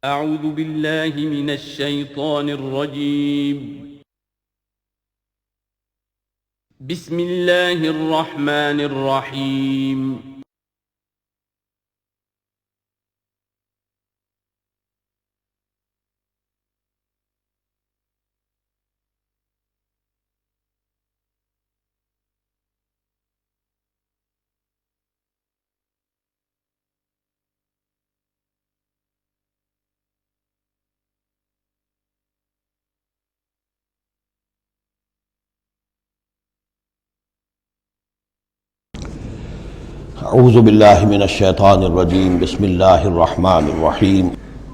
اعوذ باللہ من الشیطان الرجیم بسم اللہ الرحمن الرحیم اعوذ باللہ من الشیطان الرجیم بسم اللہ الرحمن الرحیم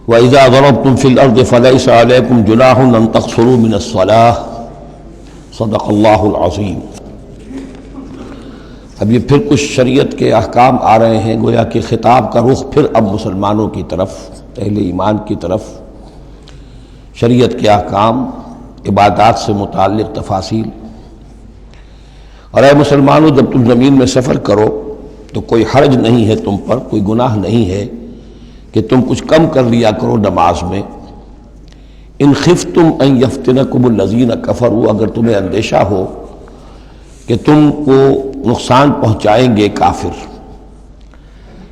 وَإِذَا ضَرَبْتُمْ فِي الْأَرْضِ فَلَيْسَ عَلَيْكُمْ جُنَاحٌ أَن تَقْصُرُوا مِنَ الصَّلَاةِ صدق اللہ العظیم۔ اب یہ پھر کچھ شریعت کے احکام آ رہے ہیں، گویا کہ خطاب کا رخ پھر اب مسلمانوں کی طرف، اہل ایمان کی طرف۔ شریعت کے احکام، عبادات سے متعلق تفاصیل۔ اور اے مسلمانوں، جب تم زمین میں سفر کرو تو کوئی حرج نہیں ہے تم پر، کوئی گناہ نہیں ہے کہ تم کچھ کم کر لیا کرو نماز میں۔ ان خفتم ان یفتنکم الذین کفروا، اگر تمہیں اندیشہ ہو کہ تم کو نقصان پہنچائیں گے کافر۔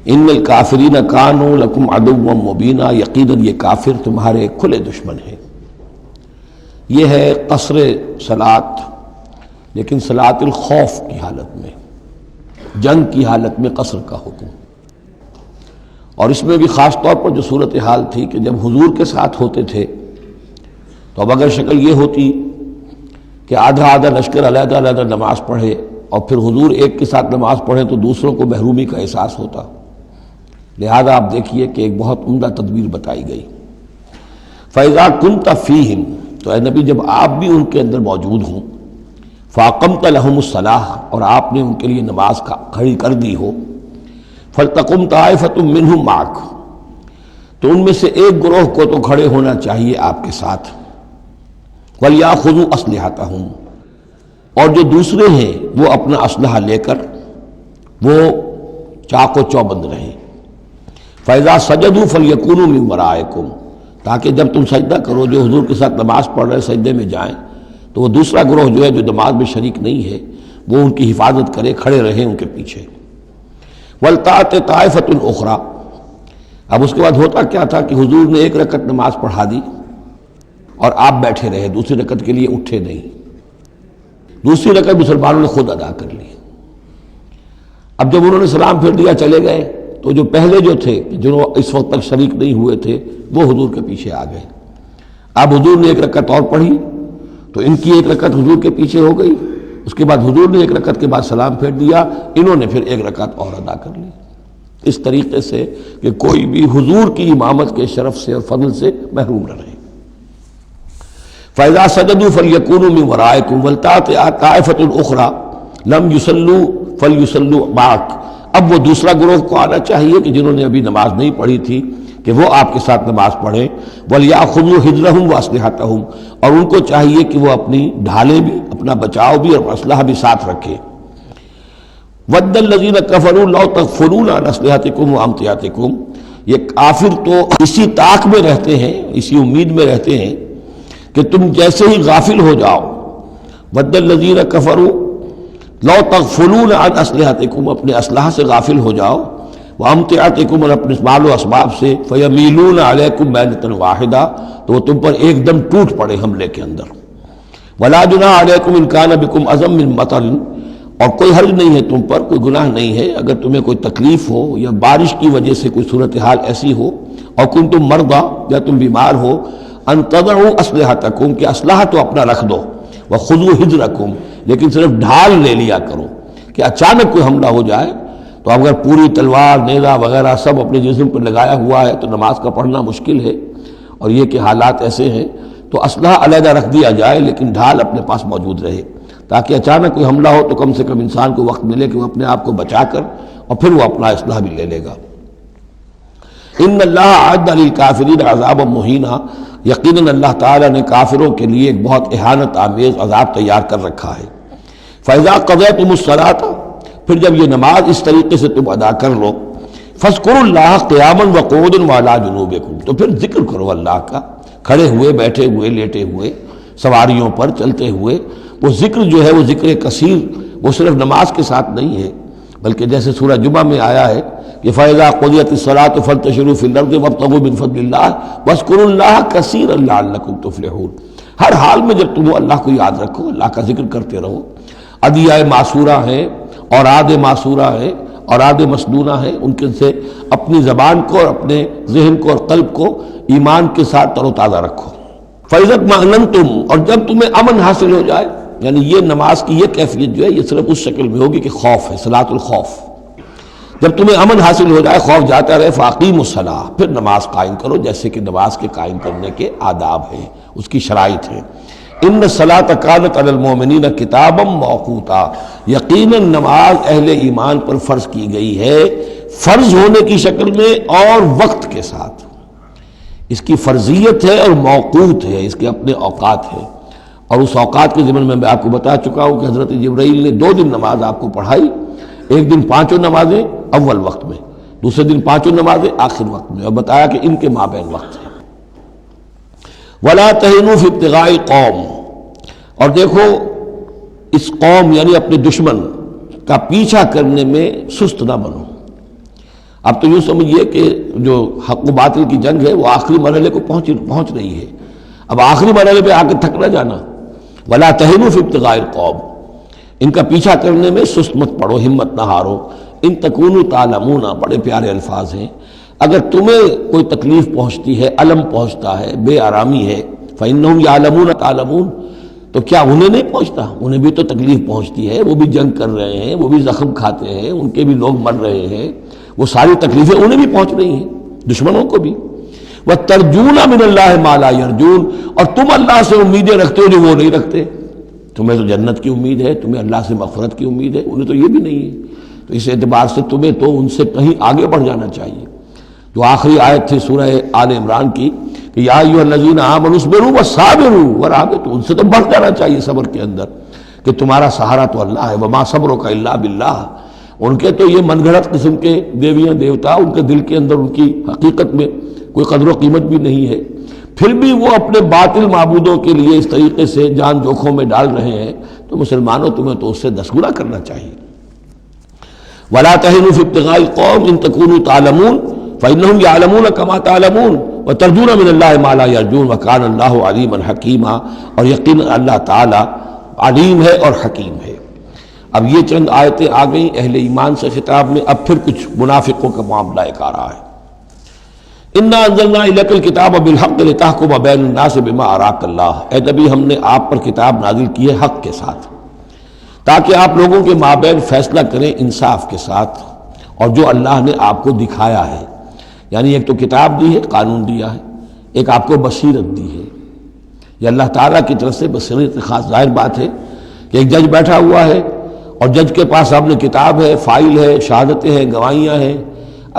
ان الکافرین کانوا لکم عدوا مبینا، یقیناً یہ کافر تمہارے کھلے دشمن ہیں۔ یہ ہے قصر صلاۃ، لیکن صلاۃ الخوف کی حالت میں، جنگ کی حالت میں قصر کا حکم۔ اور اس میں بھی خاص طور پر جو صورتحال تھی کہ جب حضور کے ساتھ ہوتے تھے تو اب اگر شکل یہ ہوتی کہ آدھا آدھا لشکر علیحدہ علیحدہ نماز پڑھے اور پھر حضور ایک کے ساتھ نماز پڑھیں تو دوسروں کو محرومی کا احساس ہوتا۔ لہذا آپ دیکھیے کہ ایک بہت عمدہ تدبیر بتائی گئی۔ فَإِذَا كُنْتَ فِيهِمْ، تو اے نبی جب آپ بھی ان کے اندر موجود ہوں، فَأَقَمْتَ لَهُمُ الصَّلَاةَ، اور آپ نے ان کے لیے نماز کھڑی کر دی ہو، فَلْتَقُمْ طَائِفَةٌ مِّنْهُمْ مَعَكَ، تو ان میں سے ایک گروہ کو تو کھڑے ہونا چاہیے آپ کے ساتھ۔ وَلْيَأْخُذُوا أَسْلِحَتَهُمْ، اور جو دوسرے ہیں وہ اپنا اسلحہ لے کر وہ چاق و چوبند رہیں۔ فَإِذَا سَجَدُوا فَلْيَكُونُوا مِنْ وَرَائِكُمْ، تاکہ جب تم سجدہ کرو، جو حضور کے ساتھ نماز پڑھ رہے سجدے میں جائیں تو وہ دوسرا گروہ جو ہے جو نماز میں شریک نہیں ہے وہ ان کی حفاظت کرے، کھڑے رہیں ان کے پیچھے۔ وَلْتَأْتِ طَائِفَةٌ أُخْرَىٰ، اب اس کے بعد ہوتا کیا تھا کہ حضور نے ایک رکعت نماز پڑھا دی اور آپ بیٹھے رہے، دوسری رکعت کے لیے اٹھے نہیں۔ دوسری رکعت مسلمانوں نے خود ادا کر لی۔ اب جب انہوں نے سلام پھیر دیا چلے گئے تو جو پہلے جو تھے جو اس وقت تک شریک نہیں ہوئے تھے وہ حضور کے پیچھے آ گئے۔ اب حضور نے ایک رکعت اور پڑھی تو ان کی ایک رکعت حضور کے پیچھے ہو گئی، اس کے بعد حضور نے ایک رکعت کے بعد سلام پھیر دیا، انہوں نے پھر ایک رکعت اور ادا کر لی، اس طریقے سے کہ کوئی بھی حضور کی امامت کے شرف سے اور فضل سے محروم نہ رہے۔ فَإِذَا سَجَدُوا فَلْيَكُونُوا مِنْ وَرَائِكُمْ وَلْتَأْتِ طَائِفَةٌ أُخْرَىٰ لَمْ يُصَلُّوا فَلْيُصَلُّوا مَعَكَ، اب وہ دوسرا گروہ کو آنا چاہیے کہ جنہوں نے ابھی نماز نہیں پڑھی تھی کہ وہ آپ کے ساتھ نماز پڑھیں۔ وَلْيَأْخُذُوا حِذْرَهُمْ وَأَسْلِحَتَهُمْ، اور ان کو چاہیے کہ وہ اپنی ڈھالیں بھی، اپنا بچاؤ بھی اور اسلحہ بھی ساتھ رکھے۔ وَدَّ الَّذِينَ كَفَرُوا لَوْ تَغْفُلُونَ عَنْ أَسْلِحَتِكُمْ وَأَمْتِعَتِكُمْ، یہ کافر تو اسی طاق میں رہتے ہیں، اسی امید میں رہتے ہیں کہ تم جیسے ہی غافل ہو جاؤ۔ وَدَّ الَّذِينَ كَفَرُوا لَوْ تَغْفُلُونَ عَنْ أَسْلِحَتِكُمْ، اپنے اسلحہ سے غافل ہو جاؤ، وَأَمْتِعَتِكُمْ، اور اپنے مال و اسباب سے، فَيَمِيلُونَ عَلَيْكُمْ مَيْلَةً وَاحِدَةً، تو وہ تم پر ایک دم ٹوٹ پڑے حملے کے اندر۔ وَلَا جُنَاحَ عَلَيْكُمْ إِن كَانَ بِكُمْ أَذًى مِّن مَطَرٍ، اور کوئی حرج نہیں ہے تم پر، کوئی گناہ نہیں ہے اگر تمہیں کوئی تکلیف ہو یا بارش کی وجہ سے کوئی صورتحال ایسی ہو، اور کنتم مرضى، یا تم بیمار ہو، ان تضعوا اسلحتکم، کہ اسلحہ تو اپنا رکھ دو، وخذوا حذرکم، لیکن صرف ڈھال لے لیا کرو کہ اچانک کوئی حملہ ہو جائے تو اگر پوری تلوار نیزہ وغیرہ سب اپنے جسم پر لگایا ہوا ہے تو نماز کا پڑھنا مشکل ہے، اور یہ کہ حالات ایسے ہیں تو اسلحہ علیحدہ رکھ دیا جائے لیکن ڈھال اپنے پاس موجود رہے، تاکہ اچانک کوئی حملہ ہو تو کم سے کم انسان کو وقت ملے کہ وہ اپنے آپ کو بچا کر اور پھر وہ اپنا اسلحہ بھی لے لے گا۔ ان اللہ اعد للکافرین عذابا مہینا، یقیناً اللہ تعالیٰ نے کافروں کے لیے ایک بہت اہانت آمیز عذاب تیار کر رکھا ہے۔ فَإِذَا قَضَيْتُمُ الصَّلَاةَ، پھر جب یہ نماز اس طریقے سے تم ادا کر لو، فاذکروا اللہ قیاما وقعودا وعلی جنوبکم، تو پھر ذکر کرو اللہ کا کھڑے ہوئے، بیٹھے ہوئے، لیٹے ہوئے، سواریوں پر چلتے ہوئے۔ وہ ذکر جو ہے وہ ذکر کثیر، وہ صرف نماز کے ساتھ نہیں ہے، بلکہ جیسے سورہ جمعہ میں آیا ہے کہ فَإِذَا قُضِيَتِ الصَّلَاةُ فَانتَشِرُوا فِي الْأَرْضِ وَابْتَغُوا مِن فَضْلِ اللَّهِ وَاذْكُرُوا اللَّهَ كَثِيرًا لَعَلَّكُمْ تُفْلِحُونَ۔ ہر حال میں جب تم اللہ کو یاد رکھو، اللہ کا ذکر کرتے رہو۔ ادعیہ معصورہ ہیں، اوراد معصورہ ہیں، اوراد مسنونہ ہیں، ان کے سے اپنی زبان کو اور اپنے ذہن کو اور قلب کو ایمان کے ساتھ تر و تازہ رکھو۔ فَإِذَا اطْمَأْنَنْتُمْ، اور جب تمہیں امن حاصل ہو جائے، یعنی یہ نماز کی یہ کیفیت جو ہے یہ صرف اس شکل میں ہوگی کہ خوف ہے، صلاۃ الخوف۔ جب تمہیں امن حاصل ہو جائے، خوف جاتا رہے، فَأَقِیمُوا الصَّلَاةَ، پھر نماز قائم کرو، جیسے کہ نماز کے قائم کرنے کے آداب ہیں، اس کی شرائط ہیں۔ ان الصلاۃ کانت علی المؤمنین کتابا موقوتا، یقیناً نماز اہل ایمان پر فرض کی گئی ہے، فرض ہونے کی شکل میں اور وقت کے ساتھ۔ اس کی فرضیت ہے اور موقوت ہے، اس کے اپنے اوقات ہیں، اور اس اوقات کے ضمن میں آپ کو بتا چکا ہوں کہ حضرت جبرائیل نے 2 دن نماز آپ کو پڑھائی، ایک دن 5 نمازیں اول وقت میں، دوسرے دن 5 نمازیں آخر وقت میں، اور بتایا کہ ان کے مابین وقت ہے۔ وَلَا تَهِنُوا فِي ابْتِغَاءِ الْقَوْمِ، اور دیکھو اس قوم یعنی اپنے دشمن کا پیچھا کرنے میں سست نہ بنو۔ اب تو یوں سمجھیے کہ جو حق و باطل کی جنگ ہے وہ آخری مرحلے کو پہنچ رہی ہے، اب آخری مرحلے پہ آ کے تھک نہ جانا۔ وَلَا تَهِنُوا فِي ابْتِغَاءِ الْقَوْمِ، ان کا پیچھا کرنے میں سست مت پڑو، ہمت نہ ہارو۔ ان تکونوا تعلمون، بڑے پیارے الفاظ ہیں، اگر تمہیں کوئی تکلیف پہنچتی ہے، الم پہنچتا ہے، بے آرامی ہے، فَإِنَّهُمْ يَعْلَمُونَ تَعْلَمُونَ، تو کیا انہیں نہیں پہنچتا؟ انہیں بھی تو تکلیف پہنچتی ہے، وہ بھی جنگ کر رہے ہیں، وہ بھی زخم کھاتے ہیں، ان کے بھی لوگ مر رہے ہیں، وہ ساری تکلیفیں انہیں بھی پہنچ رہی ہیں، دشمنوں کو بھی۔ وَتَرْجُونَ مِنَ اللَّهِ مَا لَا يَرْجُونَ، اور تم اللہ سے امیدیں رکھتے ہو جو وہ نہیں رکھتے۔ تمہیں تو جنت کی امید ہے، تمہیں اللہ سے مغفرت کی امید ہے، انہیں تو یہ بھی نہیں ہے۔ تو اس اعتبار سے تمہیں تو ان سے کہیں آگے بڑھ جانا چاہیے۔ جو آخری آیت تھی سورہ آل عمران کی کہ یا ایھا الذین آمنوا اصبروا وصابروا ورابطوا، ان سے تو بڑھ جانا چاہیے صبر کے اندر کہ تمہارا سہارا تو اللہ ہے، وما صبرک الا باللہ۔ ان کے تو یہ من گھڑت قسم کے دیویاں دیوتا، ان کے دل کے اندر ان کی حقیقت میں کوئی قدر و قیمت بھی نہیں ہے، پھر بھی وہ اپنے باطل معبودوں کے لیے اس طریقے سے جان جوکھوں میں ڈال رہے ہیں، تو مسلمانوں تمہیں تو اس سے 10 گنا کرنا چاہیے۔ وَلَا تَهِنُوا فِي ابْتِغَاءِ الْقَوْمِ إِن تَكُونُوا تَعْلَمُونَ فَإِنَّهُمْ يَعْلَمُونَ كَمَا تَعْلَمُونَ وَتَرْجُونَ مِنَ اللَّهِ مَا لَا يَرْجُونَ وَكَانَ اللَّهُ عَلِيمًا حَكِيمًا، اور یقیناً اللہ تعالیٰ علیم ہے اور حکیم ہے۔ اب یہ چند آیتیں آ گئیں اہل ایمان سے خطاب میں، اب پھر کچھ منافقوں کا معاملہ ایک آ رہا ہے۔ اِنَّا أَنزَلْنَا إِلَيْكَ الْكِتَابَ بِالْحَقِّ لِتَحْكُمَ بَيْنَ النَّاسِ بِمَا أَرَاكَ اللَّهُ، اے نبی ہم نے آپ پر کتاب نازل کی ہے حق کے ساتھ، تاکہ آپ لوگوں کے مابین فیصلہ کریں انصاف کے ساتھ، اور جو اللہ نے آپ کو دکھایا ہے، یعنی ایک تو کتاب دی ہے، قانون دیا ہے، ایک آپ کو بصیرت دی ہے۔ یہ اللہ تعالیٰ کی طرف سے بصیرت خاص، ظاہر بات ہے کہ ایک جج بیٹھا ہوا ہے اور جج کے پاس سامنے کتاب ہے، فائل ہے، شہادتیں ہیں، گواہیاں ہیں،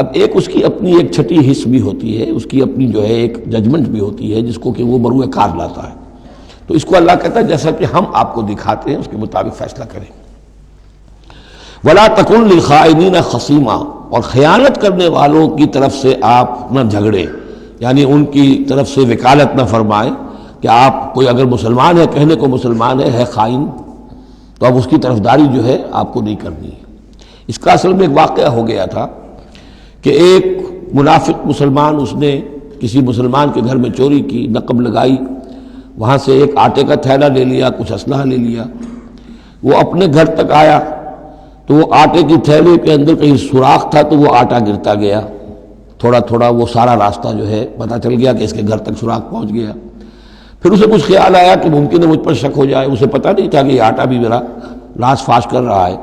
اب ایک اس کی اپنی ایک چھٹی حص بھی ہوتی ہے، اس کی اپنی جو ہے ایک ججمنٹ بھی ہوتی ہے جس کو کہ وہ بروئے کار لاتا ہے، تو اس کو اللہ کہتا ہے جیسا کہ ہم آپ کو دکھاتے ہیں اس کے مطابق فیصلہ کریں۔ وَلَا تَكُن لِلْخَائِنِينَ خَصِيمًا، اور خیانت کرنے والوں کی طرف سے آپ نہ جھگڑیں، یعنی ان کی طرف سے وکالت نہ فرمائیں کہ آپ کوئی اگر مسلمان ہے، کہنے کو مسلمان ہے خائن، تو اب اس کی طرفداری جو ہے آپ کو نہیں کرنی ہے۔ اس کا اصل میں ایک واقعہ ہو گیا تھا کہ ایک منافق مسلمان، اس نے کسی مسلمان کے گھر میں چوری کی، نقب لگائی، وہاں سے ایک آٹے کا تھیلا لے لیا، کچھ اسلحہ لے لیا، وہ اپنے گھر تک آیا تو وہ آٹے کی تھیلے کے اندر کہیں سوراخ تھا تو وہ آٹا گرتا گیا، تھوڑا تھوڑا وہ سارا راستہ جو ہے پتہ چل گیا کہ اس کے گھر تک سوراخ پہنچ گیا۔ پھر اسے کچھ خیال آیا کہ ممکن ہے مجھ پر شک ہو جائے، اسے پتہ نہیں تھا کہ یہ آٹا بھی میرا لاش فاش کر رہا ہے۔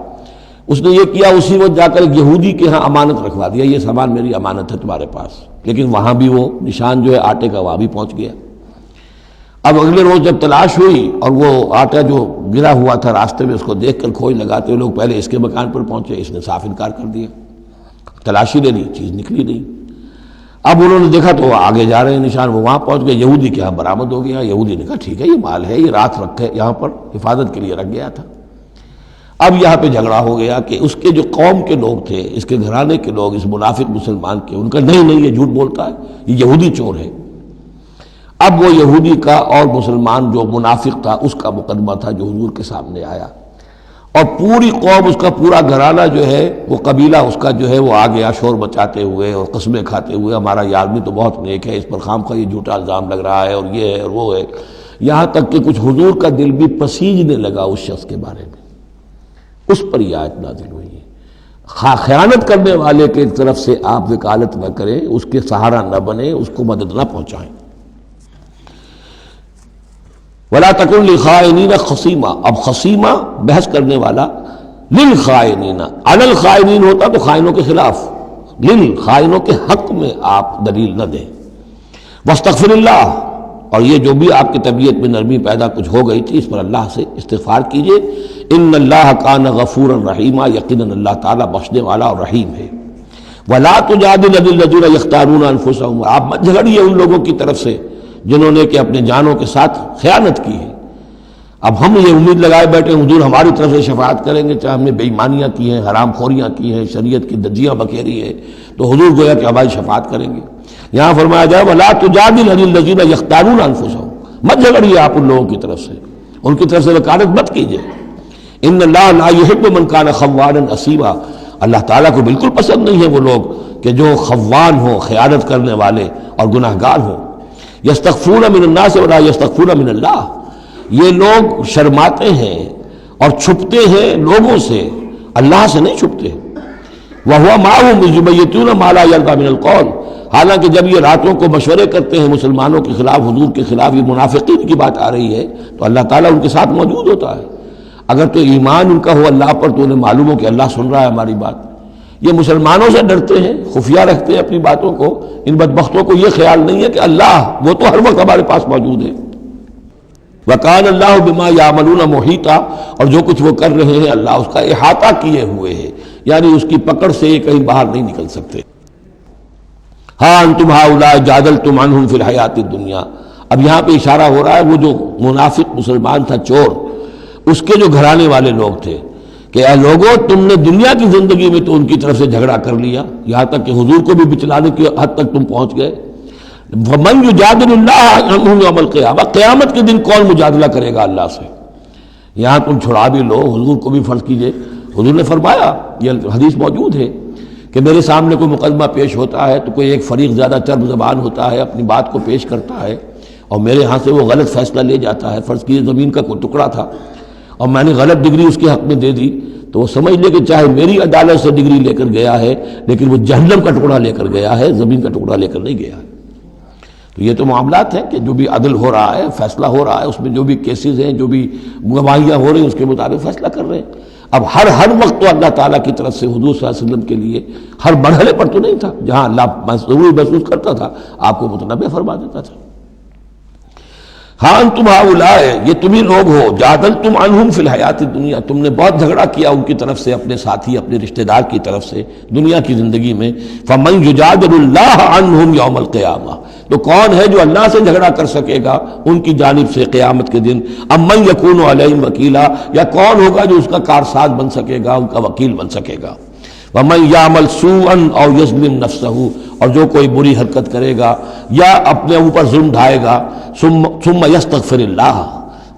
اس نے یہ کیا، اسی وقت جا کر ایک یہودی کے ہاں امانت رکھوا دیا، یہ سامان میری امانت ہے تمہارے پاس، لیکن وہاں بھی وہ نشان جو ہے آٹے کا وہاں بھی پہنچ گیا۔ اب اگلے روز جب تلاش ہوئی اور وہ آٹا جو گرا ہوا تھا راستے میں اس کو دیکھ کر کھوج لگاتے ہوئے لوگ پہلے اس کے مکان پر پہنچے، اس نے صاف انکار کر دیا، تلاشی لے لی، چیز نکلی نہیں۔ اب انہوں نے دیکھا تو وہ آگے جا رہے ہیں نشان، وہ وہاں پہنچ گئے، یہودی کے ہاں برآمد ہو گیا۔ یہودی نے کہا ٹھیک ہے یہ مال ہے، یہ رات رکھے یہاں پر حفاظت کے لیے رکھ گیا تھا۔ اب یہاں پہ جھگڑا ہو گیا کہ اس کے جو قوم کے لوگ تھے، اس کے گھرانے کے لوگ، اس منافق مسلمان کے، ان کا نہیں یہ جھوٹ بولتا ہے، یہ یہودی چور ہے۔ اب وہ یہودی کا اور مسلمان جو منافق تھا اس کا مقدمہ تھا جو حضور کے سامنے آیا، اور پوری قوم، اس کا پورا گھرانہ جو ہے، وہ قبیلہ اس کا جو ہے، وہ آ گیا شور مچاتے ہوئے اور قسمیں کھاتے ہوئے، ہمارا یہ آدمی تو بہت نیک ہے، اس پر خامخواہ یہ جھوٹا الزام لگ رہا ہے، اور یہ ہے اور وہ ہے، یہاں تک کہ کچھ حضور کا دل بھی پسیجنے لگا اس شخص کے بارے میں۔ اس پر یہ آیت نازل ہوئی ہے، خیانت کرنے والے کی طرف سے آپ وکالت نہ کریں، اس کے سہارا نہ بنیں، اس کو مدد نہ پہنچائیں۔ وَلَا تَكُنْ لِلْخَائِنِينَ خَصِيمًا، اب خصیمہ بحث کرنے والا، للخائنین، علی الخائنین ہوتا تو خائنوں کے خلاف، للخائنوں کے حق میں آپ دلیل نہ دیں۔ واستغفر اللہ، اور یہ جو بھی آپ کی طبیعت میں نرمی پیدا کچھ ہو گئی تھی، اس پر اللہ سے استغفار کیجئے، ان اللہ کان غفورا رحیما، یقیناً اللہ تعالیٰ بخشنے والا اور رحیم ہے۔ وَلَا تُجَادِلْ عَنِ الَّذِينَ يَخْتَانُونَ أَنفُسَهُمْ، آپ مت جھگڑیے ان لوگوں کی طرف سے جنہوں نے کہ اپنے جانوں کے ساتھ خیانت کی ہے۔ اب ہم یہ امید لگائے بیٹھے حضور ہماری طرف سے شفاعت کریں گے، چاہے ہم نے بے ایمانیاں کی ہیں، حرام خوریاں کی ہیں، شریعت کی دجیاں بکھیری ہے، تو حضور گویا کہ ہماری شفاعت کریں گے۔ یہاں فرمایا جائے وَلَا تُجَادِلْ عَنِ الَّذِينَ يَخْتَانُونَ أَنفُسَهُمْ، مت جھگڑیے آپ ان لوگوں کی طرف سے، ان کی طرف سے وکالت مت کیجیے۔ ان اللہ لا يحب من كان خوانا اثیما، اللہ تعالیٰ کو بالکل پسند نہیں ہے وہ لوگ کہ جو خوان ہوں، خیانت کرنے والے اور گناہ گار ہوں۔ یستخفون من الناس ولا یستخفون من اللہ، یہ لوگ شرماتے ہیں اور چھپتے ہیں لوگوں سے، اللہ سے نہیں چھپتے۔ وَهُوَ مَعَهُمْ إِذْ يُبَيِّتُونَ مَا لَا يَرْضَىٰ مِنَ الْقَوْلِ، حالانکہ جب یہ راتوں کو مشورے کرتے ہیں مسلمانوں کے خلاف، حضور کے خلاف، یہ منافقین کی بات آ رہی ہے، تو اللہ تعالیٰ ان کے ساتھ موجود ہوتا ہے۔ اگر تو ایمان ان کا ہو اللہ پر تو انہیں معلوم ہو کہ اللہ سن رہا ہے ہماری بات۔ یہ مسلمانوں سے ڈرتے ہیں، خفیہ رکھتے ہیں اپنی باتوں کو، ان بدبختوں کو یہ خیال نہیں ہے کہ اللہ وہ تو ہر وقت ہمارے پاس موجود ہے۔ وَكَانَ اللَّهُ بِمَا يَعْمَلُونَ مُحِيطًا، اور جو کچھ وہ کر رہے ہیں اللہ اس کا احاطہ کیے ہوئے ہے، یعنی اس کی پکڑ سے یہ کہیں باہر نہیں نکل سکتے۔ ہاں انتم ہؤلاء جادلتم عنہم فی الحیات الدنیا، اب یہاں پہ اشارہ ہو رہا ہے وہ جو منافق مسلمان تھا، چور، اس کے جو گھرانے والے لوگ تھے کہ اے لوگو تم نے دنیا کی زندگی میں تو ان کی طرف سے جھگڑا کر لیا، یہاں تک کہ حضور کو بھی بچلانے کی حد تک تم پہنچ گئے۔ وَمَن يُجَادِلُ اللَّهَ عَنْهُمْ يَوْمَ الْقِيَامَةِ، قیامت کے دن کون مجادلہ کرے گا اللہ سے؟ یہاں تم چھڑا بھی لو، حضور کو بھی فرض کیجئے، حضور نے فرمایا، یہ حدیث موجود ہے کہ میرے سامنے کوئی مقدمہ پیش ہوتا ہے تو کوئی ایک فریق زیادہ چرب زبان ہوتا ہے، اپنی بات کو پیش کرتا ہے اور میرے ہاں سے وہ غلط فیصلہ لے جاتا ہے۔ فرض کیجئے زمین کا کوئی ٹکڑا تھا اور میں نے غلط ڈگری اس کے حق میں دے دی، تو وہ سمجھ لے کہ چاہے میری عدالت سے ڈگری لے کر گیا ہے لیکن وہ جہنم کا ٹکڑا لے کر گیا ہے، زمین کا ٹکڑا لے کر نہیں گیا ہے۔ تو یہ تو معاملات ہیں کہ جو بھی عدل ہو رہا ہے، فیصلہ ہو رہا ہے، اس میں جو بھی کیسز ہیں، جو بھی گواہیاں ہو رہی ہیں، اس کے مطابق فیصلہ کر رہے ہیں۔ اب ہر وقت تو اللہ تعالیٰ کی طرف سے حضور صلی اللہ علیہ وسلم کے لیے ہر مرحلے پر تو نہیں تھا، جہاں اللہ ضروری محسوس کرتا تھا آپ کو متنبع فرما دیتا تھا۔ ہاں انتم ہؤلاء، یہ تمہیں لوگ ہو، جادلتم عنہم فی الحیات الدنیا، تم نے بہت جھگڑا کیا ان کی طرف سے، اپنے ساتھی، اپنے رشتہ دار کی طرف سے دنیا کی زندگی میں۔ فمن یجادل اللہ عنہم یوم القیامہ، تو کون ہے جو اللہ سے جھگڑا کر سکے گا ان کی جانب سے قیامت کے دن؟ ام من یکون علیہم وکیلا، یا کون ہوگا جو اس کا کارساز بن سکے گا، ان کا وکیل بن سکے گا؟ وَمَن يَعْمَلْ سُوءًا أَوْ يَظْلِمْ نَفْسَهُ، اور جو کوئی بری حرکت کرے گا یا اپنے اوپر ظلم ڈھائے گا، ثُمَّ يَسْتَغْفِرِ اللَّهَ،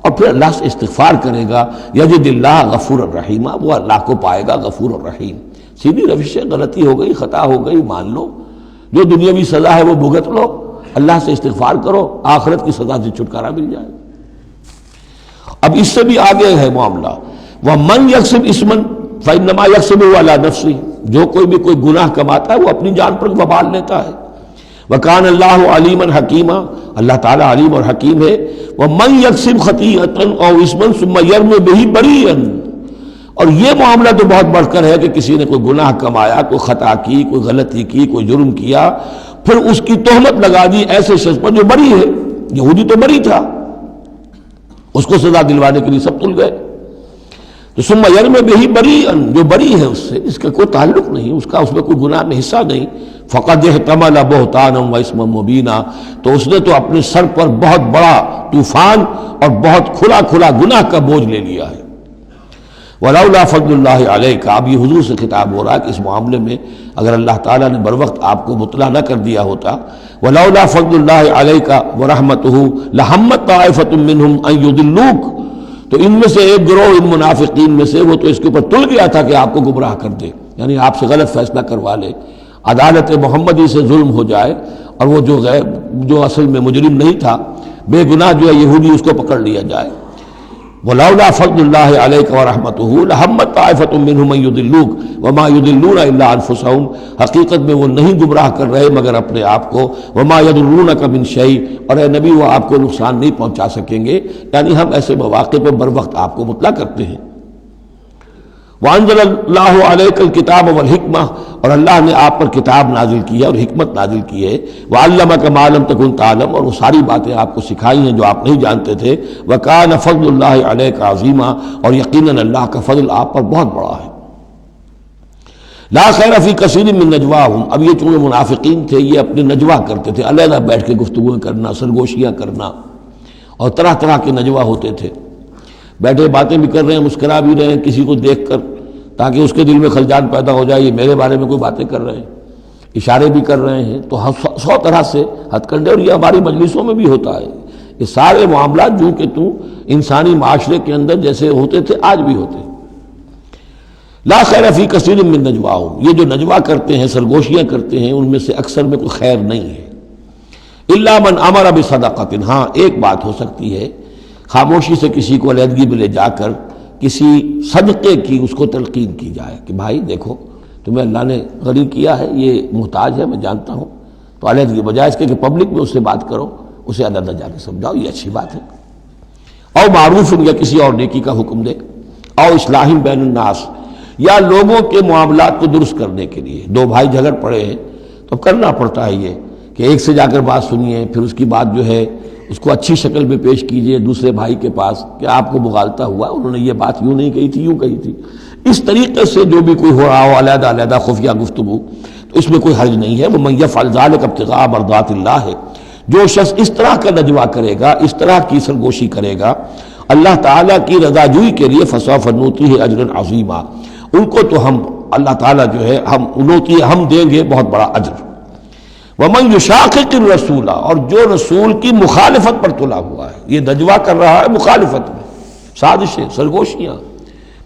اور پھر اللہ سے استغفار کرے گا، يَجِدِ اللَّهَ غَفُورًا رَحِيمًا، وہ اللہ کو پائے گا غفور الرحیم۔ سیدھی روش ہے، غلطی ہو گئی، خطا ہو گئی، مان لو، جو دنیاوی سزا ہے وہ بھگت لو، اللہ سے استغفار کرو، آخرت کی سزا سے چھٹکارا مل جائے۔ اب اس سے بھی آگے ہے معاملہ، وَمَن يَكْسِبْ إِثْمًا فَإِنَّمَا يَكْسِبُهُ عَلَى نَفْسِهِ، جو کوئی بھی کوئی گناہ کماتا ہے وہ اپنی جان پر وبال لیتا ہے۔ وَكَانَ اللَّهُ عَلِيمًا حَكِيمًا، اللہ تعالیٰ علیم اور حکیم ہے۔ وَمَن يَكْسِبْ خَطِيئَةً أَوْ إِثْمًا ثُمَّ يَرْمِ بِهِ بَرِيئًا، اور یہ معاملہ تو بہت بڑھ کر ہے کہ کسی نے کوئی گناہ کمایا، کوئی خطا کی، کوئی غلطی کی، کوئی جرم کیا، پھر اس کی تہمت لگا دی ایسے شخص پر جو بری ہے۔ یہودی تو بری تھا، اس کو سزا دلوانے کے لیے سب تل گئے، تو ثم یرم بہ بریئا، جو بری ہے اس سے، اس کا کوئی تعلق نہیں، اس کا اس میں کوئی گناہ میں حصہ نہیں، فقد احتمل بہتانا و اسما مبینا، تو اس نے تو اپنے سر پر بہت بڑا طوفان اور بہت کھلا کھلا گناہ کا بوجھ لے لیا ہے۔ ولولا فضل اللہ علیک، اب یہ حضور سے خطاب ہو رہا ہے کہ اس معاملے میں اگر اللہ تعالیٰ نے بروقت آپ کو مطلع نہ کر دیا ہوتا، ولولا فضل اللہ علیک ورحمتہ لہمت طائفۃ منہم ان یضلوک، تو ان میں سے ایک گروہ ان منافقین میں سے وہ تو اس کے اوپر تل گیا تھا کہ آپ کو گمراہ کر دے، یعنی آپ سے غلط فیصلہ کروا لے، عدالت محمدی سے ظلم ہو جائے، اور وہ جو اصل میں مجرم نہیں تھا، بے گناہ جو ہے یہودی، اس کو پکڑ لیا جائے۔ وَلَوْلَا فَضْلُ اللَّهِ عَلَيْكَ وَرَحْمَتُهُ لَهَمَّتْ طَائِفَةٌ مِّنْهُمْ أَن يُضِلُّوكَ وَمَا يُضِلُّونَ إِلَّا أَنفُسَهُمْ، حقیقت میں وہ نہیں گمراہ کر رہے مگر اپنے آپ کو، وَمَا يَضُرُّونَكَ مِنْ شَيْءٍ، اور اے نبی وہ آپ کو نقصان نہیں پہنچا سکیں گے، یعنی ہم ایسے مواقع پر بر وقت آپ کو مطلع کرتے ہیں۔ وَأَنزَلَ اللَّهُ عَلَيْكَ الْكِتَابَ وَالْحِكْمَةَ، اور اللہ نے آپ پر کتاب نازل کی ہے اور حکمت نازل کی ہے، وَعَلَّمَكَ مَا لَمْ تَكُنْ تَعْلَمُ، اور وہ ساری باتیں آپ کو سکھائی ہیں جو آپ نہیں جانتے تھے، وَكَانَ فَضْلُ اللَّهِ عَلَيْكَ عَظِيمًا، اور یقیناً اللہ کا فضل آپ پر بہت بڑا ہے۔ لا خیر فی کثیر من نجواہم، اب یہ چونکہ منافقین تھے یہ اپنے نجوا کرتے تھے، علیحدہ بیٹھ کے گفتگویں کرنا، سرگوشیاں کرنا، اور طرح طرح کے نجوا ہوتے تھے، بیٹھے باتیں بھی کر رہے ہیں، مسکرا بھی رہے ہیں کسی کو دیکھ کر تاکہ اس کے دل میں خلجان پیدا ہو جائے، یہ میرے بارے میں کوئی باتیں کر رہے ہیں، اشارے بھی کر رہے ہیں، تو 100 طرح سے ہتھ کنڈے، اور یہ ہماری مجلسوں میں بھی ہوتا ہے، یہ سارے معاملات جو کہ انسانی معاشرے کے اندر جیسے ہوتے تھے آج بھی ہوتے ہیں۔ لا خیر فی کثیر من نجواہم، یہ جو نجوا کرتے ہیں، سرگوشیاں کرتے ہیں، ان میں سے اکثر میں کوئی خیر نہیں ہے۔ الا من امر بصدقۃ، ہاں ایک بات ہو سکتی ہے، خاموشی سے کسی کو علیحدگی میں لے جا کر کسی صدقے کی اس کو تلقین کی جائے کہ بھائی دیکھو تمہیں اللہ نے غنی کیا ہے، یہ محتاج ہے میں جانتا ہوں، تو علیحدگی بجائے اس کے کہ پبلک میں اس سے بات کرو، اسے علیحدہ جا کے سمجھاؤ، یہ اچھی بات ہے۔ او معروف، یا کسی اور نیکی کا حکم دے، او اصلاح بین الناس، یا لوگوں کے معاملات کو درست کرنے کے لیے، دو بھائی جھگڑ پڑے ہیں تو کرنا پڑتا ہے یہ کہ ایک سے جا کر بات سنیے، پھر اس کی بات جو ہے اس کو اچھی شکل میں پیش کیجئے دوسرے بھائی کے پاس کہ آپ کو مغالطہ ہوا، انہوں نے یہ بات یوں نہیں کہی تھی، یوں کہی تھی۔ اس طریقے سے جو بھی کوئی ہو رہا ہو علیحدہ علیحدہ خفیہ گفتگو، تو اس میں کوئی حرج نہیں ہے۔ وَمَن يَفْعَلْ ذَلِكَ ابْتِغَاءَ مَرْضَاتِ اللَّهِ، جو شخص اس طرح کا نجوا کرے گا، اس طرح کی سرگوشی کرے گا اللہ تعالیٰ کی رضا جوئی کے لیے، فَسَوْفَ نُؤْتِيهِ أَجْرًا عَظِيمًا، ان کو تو ہم اللہ تعالیٰ جو ہے ہم دیں گے بہت بڑا اجر۔ وَمَن يُشَاقِقِ الرَّسُولَ، اور جو رسول کی مخالفت پر تلا ہوا ہے، یہ نجوا کر رہا ہے مخالفت میں، سازشیں، سرگوشیاں،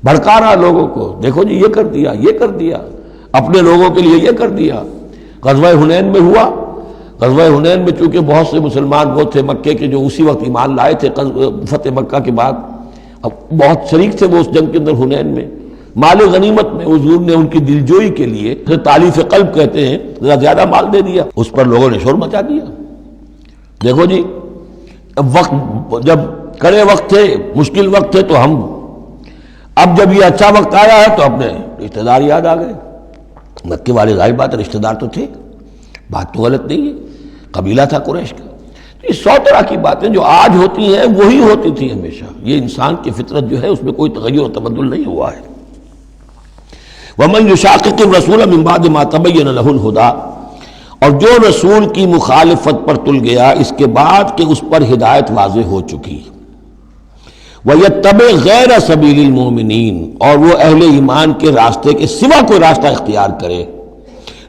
بھڑکا رہا لوگوں کو، دیکھو جی یہ کر دیا، یہ کر دیا، اپنے لوگوں کے لیے یہ کر دیا۔ غزوہ حنین میں ہوا، غزوہ حنین میں چونکہ بہت سے مسلمان وہ تھے مکے کے جو اسی وقت ایمان لائے تھے فتح مکہ کے بعد، اب بہت شریک تھے وہ اس جنگ کے اندر حنین میں، مال غنیمت میں حضور نے ان کی دلجوئی کے لیے تالیف قلب کہتے ہیں زیادہ مال دے دیا، اس پر لوگوں نے شور مچا دیا۔ دیکھو جی وقت جب کڑے وقت تھے، مشکل وقت تھے تو ہم، اب جب یہ اچھا وقت آیا ہے تو اپنے رشتہ دار یاد آ گئے۔ مکے والے ظاہر بات ہے رشتہ دار تو تھے، بات تو غلط نہیں ہے، قبیلہ تھا قریش کا۔ یہ 100 طرح کی باتیں جو آج ہوتی ہیں وہی ہوتی تھی ہمیشہ، یہ انسان کی فطرت جو ہے اس میں کوئی تغیر و تبدل نہیں ہوا ہے۔ وَمَن يُشَاقِقِ الرَّسُولَ مِن بَعْدِ مَا تَبَيَّنَ لَهُ الْهُدَىٰ، اور جو رسول کی مخالفت پر تل گیا اس کے بعد کہ اس پر ہدایت واضح ہو چکی، وَيَتَّبِعْ غَيْرَ سَبِيلِ الْمُؤْمِنِينَ، اور وہ اہل ایمان کے راستے کے سوا کوئی راستہ اختیار کرے،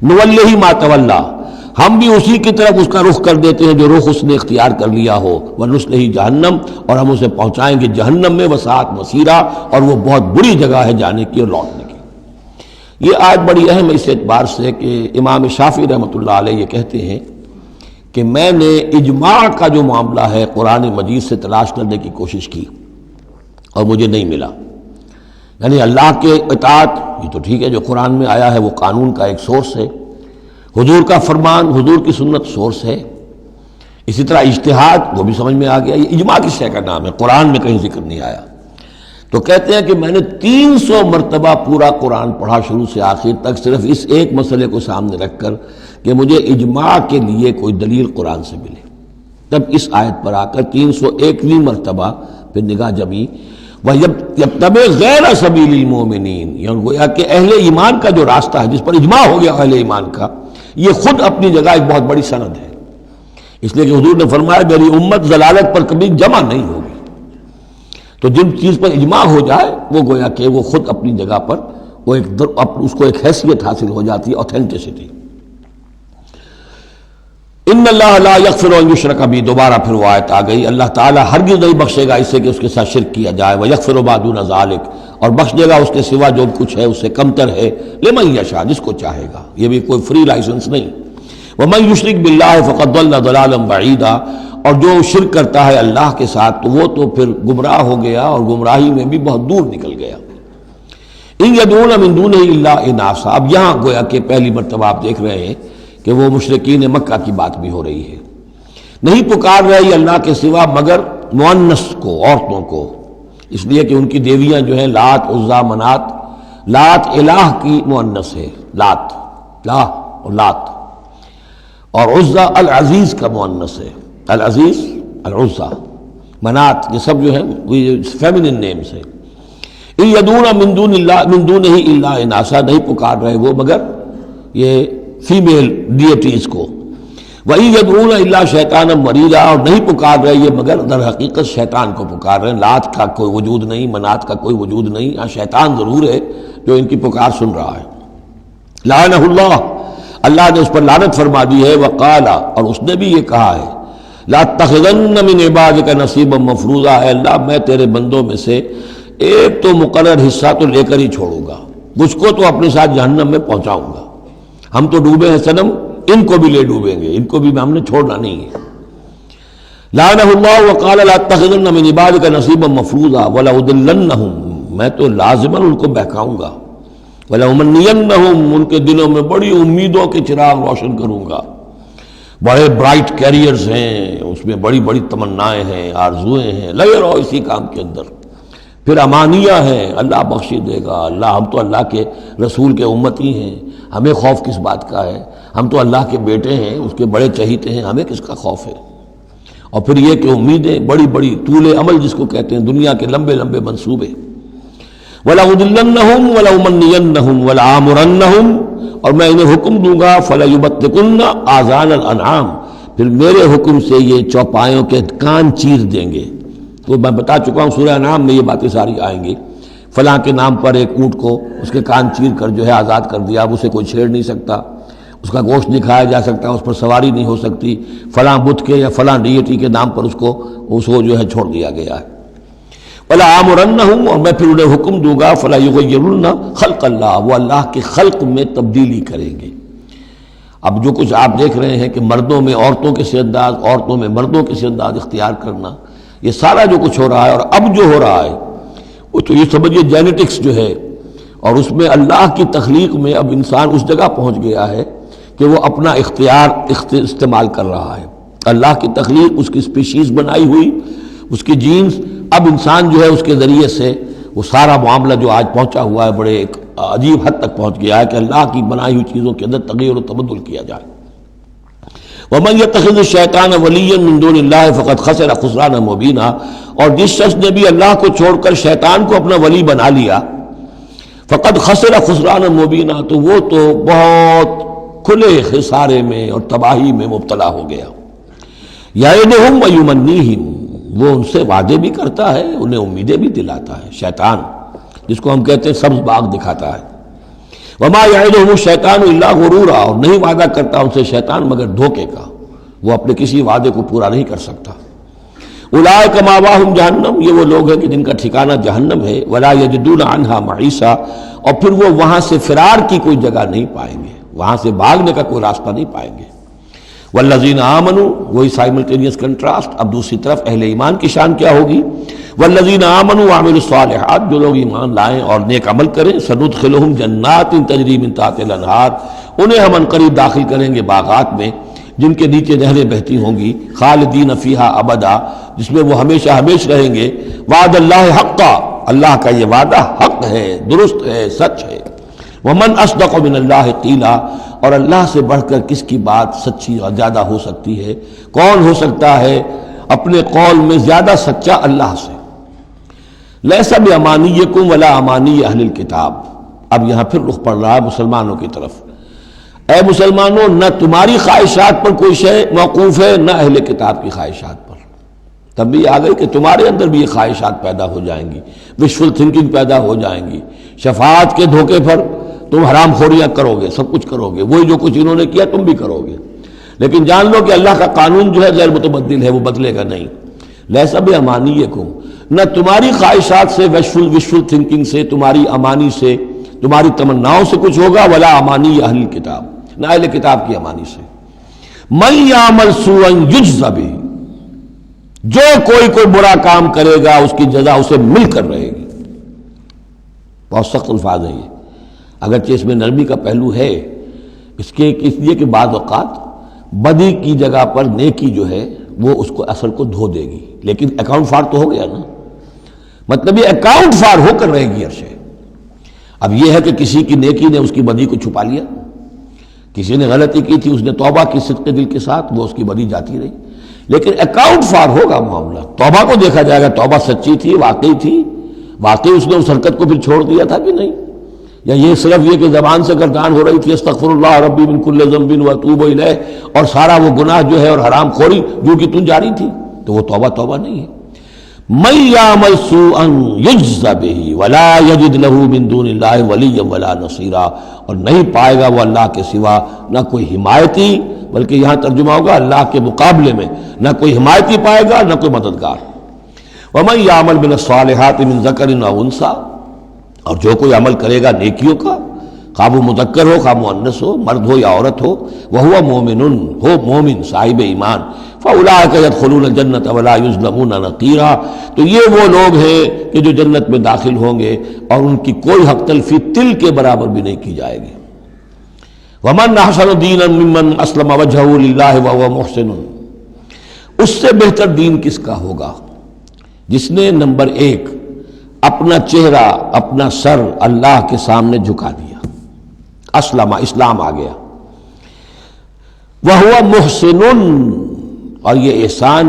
نُوَلِّهِ مَا تَوَلَّىٰ، ہم بھی اسی کی طرف اس کا رخ کر دیتے ہیں جو رخ اس نے اختیار کر لیا ہو، وَنُصْلِهِ جہنم، اور ہم اسے پہنچائیں گے جہنم میں، وَسَاءَتْ مَصِيرًا، اور وہ بہت بری جگہ ہے جانے کی اور لوٹنے کی۔ یہ آیت بڑی اہم ہے اس اعتبار سے کہ امام شافعی رحمۃ اللہ علیہ یہ کہتے ہیں کہ میں نے اجماع کا جو معاملہ ہے قرآن مجید سے تلاش کرنے کی کوشش کی اور مجھے نہیں ملا، یعنی اللہ کے اطاعت یہ تو ٹھیک ہے جو قرآن میں آیا ہے وہ قانون کا ایک سورس ہے، حضور کا فرمان، حضور کی سنت سورس ہے، اسی طرح اجتہاد وہ بھی سمجھ میں آ گیا، یہ اجماع کس شے کا نام ہے، قرآن میں کہیں ذکر نہیں آیا۔ تو کہتے ہیں کہ میں نے 300 مرتبہ پورا قرآن پڑھا شروع سے آخر تک، صرف اس ایک مسئلے کو سامنے رکھ کر کہ مجھے اجماع کے لیے کوئی دلیل قرآن سے ملے، تب اس آیت پر آ کر 301ویں مرتبہ پھر نگاہ جمی، وَيَتَّبِعْ غَيْرَ سَبِيلِ الْمُؤْمِنِينَ، یعنی گویا کہ اہل ایمان کا جو راستہ ہے جس پر اجماع ہو گیا اہل ایمان کا، یہ خود اپنی جگہ ایک بہت بڑی سند ہے، اس لیے کہ حضور نے فرمایا میری امت ضلالت پر کبھی جمع نہیں ہوگی۔ تو جن چیز پر اجماع ہو جائے وہ گویا کہ وہ خود اپنی جگہ پر وہ اس کو ایک حیثیت حاصل ہو جاتی ہے، اوتھینٹسٹی۔ ان اللہ لا یغفر ان یشرک بہ، دوبارہ پھر وہ آیت آ گئی، اللہ تعالیٰ ہرگز نہیں بخشے گا اسے کہ اس کے ساتھ شرک کیا جائے، ویغفر ما دون ذلک، اور بخش دے گا اس کے سوا جو کچھ ہے اس سے کمتر ہے، لمن یشاء، جس کو چاہے گا، یہ بھی کوئی فری لائسنس نہیں۔ ومن یشرک باللہ فقد ضل ضلالا بعیدا، اور جو شرک کرتا ہے اللہ کے ساتھ تو وہ تو پھر گمراہ ہو گیا اور گمراہی میں بھی بہت دور نکل گیا۔ ان یدعون من دونہ الا اناثا، اب یہاں گویا کہ پہلی مرتبہ آپ دیکھ رہے ہیں کہ وہ مشرکین مکہ کی بات بھی ہو رہی ہے، نہیں پکار رہی اللہ کے سوا مگر مؤنث کو، عورتوں کو، اس لیے کہ ان کی دیویاں جو ہیں لات، عزا، منات، لات الہ کی مؤنث ہے، لات، لا اور لات، اور عزا العزیز کا مؤنث ہے، العزیز، العزا، منات، یہ سب جو ہے فیمنن نیمز ہیں۔ ان یدعون من دونہ الا اناثا، نہیں پکار رہے وہ مگر یہ فیمیل ڈیٹیز کو، وَإِن يَدْعُونَ إِلَّا شَيْطَانًا مَرِيدًا، اور نہیں پکار رہے یہ مگر در حقیقت شیطان کو پکار رہے ہیں، لات کا کوئی وجود نہیں، منات کا کوئی وجود نہیں، ہاں شیطان ضرور ہے جو ان کی پکار سن رہا ہے۔ لعنہ اللہ، اللہ نے اس پر لعنت فرما دی ہے، وقال، اور اس نے بھی یہ کہا ہے، لَأَتَّخِذَنَّ مِنْ عِبَادِكَ نَصِيبًا مَفْرُوضًا، اے اللہ میں تیرے بندوں میں سے ایک تو مقرر حصہ تو لے کر ہی چھوڑوں گا، مجھ کو تو اپنے ساتھ جہنم میں پہنچاؤں گا، ہم تو ڈوبے ہیں صنم، ان کو بھی لے ڈوبیں گے، ان کو بھی ہم نے چھوڑنا نہیں ہے۔ لعنہ اللہ وقال لأتخذن من عبادک نصیبا مفروضا ولأضلنہم، میں تو لازماً ان کو بہکاؤں گا، ولأمنینہم، ان کے دلوں میں بڑی امیدوں کے چراغ روشن کروں گا، بڑے برائٹ کیریئرز ہیں، اس میں بڑی بڑی تمنائیں ہیں، آرزویں ہیں، لگے رہو اسی کام کے اندر، پھر امانیہ ہیں، اللہ بخشی دے گا، اللہ، ہم تو اللہ کے رسول کے امتی ہیں، ہمیں خوف کس بات کا ہے، ہم تو اللہ کے بیٹے ہیں، اس کے بڑے چہیتے ہیں، ہمیں کس کا خوف ہے۔ اور پھر یہ کہ امیدیں بڑی بڑی، طول عمل جس کو کہتے ہیں، دنیا کے لمبے لمبے منصوبے۔ وَلَأُضِلَّنَّهُمْ وَلَأُمَنِّيَنَّهُمْ وَلَآمُرَنَّهُمْ، اور میں انہیں حکم دوں گا، فَلَيُبَتِّكُنَّ آذَانَ الْأَنْعَامِ، پھر میرے حکم سے یہ چوپایوں کے کان چیر دیں گے۔ تو میں بتا چکا ہوں سورہ انعام میں یہ باتیں ساری آئیں گی، فلاں کے نام پر ایک اونٹ کو اس کے کان چیر کر جو ہے آزاد کر دیا، اب اسے کوئی چھیڑ نہیں سکتا، اس کا گوشت نہیں کھایا جا سکتا، اس پر سواری نہیں ہو سکتی، فلاں بت کے یا فلاں ڈیٹی کے نام پر اس کو جو ہے چھوڑ دیا گیا ہے۔ وَلَآمُرَنَّهُمْ، اور میں پھر انہیں حکم دوں گا، فَلَا يُغَيِّرُنَّ خَلْقَ اللَّهِ، وہ اللہ کے خلق میں تبدیلی کریں گے۔ اب جو کچھ آپ دیکھ رہے ہیں کہ مردوں میں عورتوں کے سے انداز، عورتوں میں مردوں کے سے انداز اختیار کرنا، یہ سارا جو کچھ ہو رہا ہے اور اب جو ہو رہا ہے وہ تو یہ سمجھیے جینیٹکس جو ہے، اور اس میں اللہ کی تخلیق میں اب انسان اس جگہ پہنچ گیا ہے کہ وہ اپنا اختیار استعمال کر رہا ہے۔ اللہ کی تخلیق، اس کی اسپیشیز بنائی ہوئی، اس کی جینز، اب انسان جو ہے اس کے ذریعے سے وہ سارا معاملہ جو آج پہنچا ہوا ہے بڑے ایک عجیب حد تک پہنچ گیا ہے کہ اللہ کی بنائی ہوئی چیزوں کے اندر تغیر و تبدل کیا جائے۔ وَمَنْ يَتَّخِذِ الشَّيْطَانَ وَلِيًّا مِنْ دُونِ اللَّهِ فَقَدْ خَسِرَ خُسْرَانًا مُبِينًا، اور جس شخص نے بھی اللہ کو چھوڑ کر شیطان کو اپنا ولی بنا لیا، فَقَدْ خَسِرَ خُسْرَانًا مُبِينًا، تو وہ تو بہت کھلے خسارے میں اور تباہی میں مبتلا ہو گیا۔ یعدہم ویمنیہم، وہ ان سے وعدے بھی کرتا ہے، انہیں امیدیں بھی دلاتا ہے، شیطان جس کو ہم کہتے ہیں سبز باغ دکھاتا ہے۔ وما یعدہم الشیطان الا غرورا، اور نہیں وعدہ کرتا ان سے شیطان مگر دھوکے کا، وہ اپنے کسی وعدے کو پورا نہیں کر سکتا۔ اولئک مأواہم جہنم، یہ وہ لوگ ہیں کہ جن کا ٹھکانہ جہنم ہے، ولا یجدون عنہا محیصا، اور پھر وہ وہاں سے فرار کی کوئی جگہ نہیں پائیں گے، وہاں سے بھاگنے کا کوئی راستہ نہیں پائیں گے۔ والذین آمنوا، وہی سائملٹینیس کنٹراسٹ، اب دوسری طرف اہل ایمان کی شان کیا ہوگی؟ والذین آمنوا وعملوا الصالحات، جو لوگ ایمان لائیں اور نیک عمل کریں، سندخلہم جنات تجری من تحتہا الانہار، انہیں ہم عنقریب داخل کریں گے باغات میں جن کے نیچے نہریں بہتی ہوں گی، خالدین فیہا ابدا، جس میں وہ ہمیشہ ہمیش رہیں گے۔ وعد اللہ حقا، اللہ کا یہ وعدہ حق ہے، درست ہے، سچ ہے۔ ومن اصدق من اللہ قیلا، اور اللہ سے بڑھ کر کس کی بات سچی اور زیادہ ہو سکتی ہے؟ کون ہو سکتا ہے اپنے قول میں زیادہ سچا اللہ سے؟ لیس بامانیکم ولا امانی اہل الکتاب، اب یہاں پھر رخ پڑ رہا ہے مسلمانوں کی طرف۔ اے مسلمانوں، نہ تمہاری خواہشات پر کوئی شے موقوف ہے، نہ اہل کتاب کی خواہشات پر۔ تب بھی آ گئی کہ تمہارے اندر بھی یہ خواہشات پیدا ہو جائیں گی، وشفل تھنکنگ پیدا ہو جائیں گی، شفاعت کے دھوکے پر تم حرام خوریاں کرو گے، سب کچھ کرو گے، وہی جو کچھ انہوں نے کیا تم بھی کرو گے۔ لیکن جان لو کہ اللہ کا قانون جو ہے غیر متبدل ہے، وہ بدلے گا نہیں۔ لیسا بامانیکم، نہ تمہاری خواہشات سے، وشفل تھنکنگ سے، تمہاری امانی سے، تمہاری تمناؤں سے کچھ ہوگا، ولا امانی اہل کتاب، نہ اہل کتاب کی امانی سے۔ من یعمل سوءا یجز بہ، جو کوئی برا کام کرے گا اس کی جزا اسے مل کر رہے گی۔ بہت سخت الفاظ ہیں یہ، اگرچہ اس میں نرمی کا پہلو ہے، اس لیے کہ بعض اوقات بدی کی جگہ پر نیکی جو ہے وہ اس کو اثر کو دھو دے گی، لیکن اکاؤنٹ فار تو ہو گیا نا، مطلب یہ اکاؤنٹ فار ہو کر رہے گی عرش۔ اب یہ ہے کہ کسی کی نیکی نے اس کی بدی کو چھپا لیا، کسی نے غلطی کی تھی، اس نے توبہ کی صدق دل کے ساتھ، وہ اس کی بدی جاتی رہی، لیکن اکاؤنٹ فار ہوگا معاملہ۔ توبہ کو دیکھا جائے گا، توبہ سچی تھی، واقعی تھی، واقعی اس نے اس حرکت کو پھر چھوڑ دیا تھا کہ نہیں، یا یہ صرف یہ کہ زبان سے گردان ہو رہی تھی استغفر اللہ ربی من کل ذنب واتوب الیہ، اور سارا وہ گناہ جو ہے اور حرام خوری جو کہ تم جاری تھی، تو وہ توبہ نہیں ہے۔ من یعمل سوءا یجز بہ ولا یجد له من دون اللہ ولیا ولا نصیرا، اور نہیں پائے گا وہ اللہ کے سوا نہ کوئی حمایتی، بلکہ یہاں ترجمہ ہوگا اللہ کے مقابلے میں نہ کوئی حمایتی پائے گا، نہ کوئی مددگار۔ ومن یعمل من الصالحات من ذکر او انثی، اور جو کوئی عمل کرے گا نیکیوں کا، خواہ وہ مذکر ہو خواہ مؤنث ہو، مرد ہو یا عورت ہو، وہو مومن، ہو مومن صاحب ایمان، فاولئک یدخلون الجنۃ ولا یظلمون نقیرا، تو یہ وہ لوگ ہیں کہ جو جنت میں داخل ہوں گے اور ان کی کوئی حق تلفی تل کے برابر بھی نہیں کی جائے گی۔ ومن احسن دینا ممن اسلم وجہہ للہ وہو محسن، اس سے بہتر دین کس کا ہوگا جس نے نمبر 1 اپنا چہرہ، اپنا سر اللہ کے سامنے جھکا دیا، اسلم، اسلام آ گیا، وہو محسن، اور یہ احسان،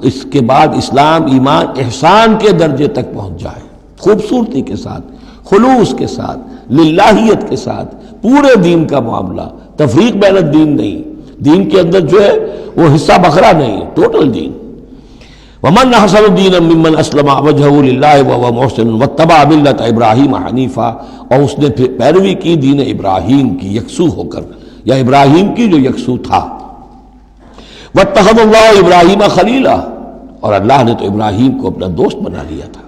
اس کے بعد اسلام ایمان احسان کے درجے تک پہنچ جائے، خوبصورتی کے ساتھ، خلوص کے ساتھ، للہیت کے ساتھ، پورے دین کا معاملہ، تفریق بین الدین نہیں، دین کے اندر جو ہے وہ حصہ بکھرا نہیں، ٹوٹل دین۔ ومن احسن دینا ممن اسلم وجہہ للہ وہو محسن واتبع ملت ابراہیم حنیفا، اور اس نے پھر پیروی کی دین ابراہیم کی یکسو ہو کر، یا ابراہیم کی جو یکسو تھا۔ واتخذ اللہ ابراہیم خلیلا، اور اللہ نے تو ابراہیم کو اپنا دوست بنا لیا تھا۔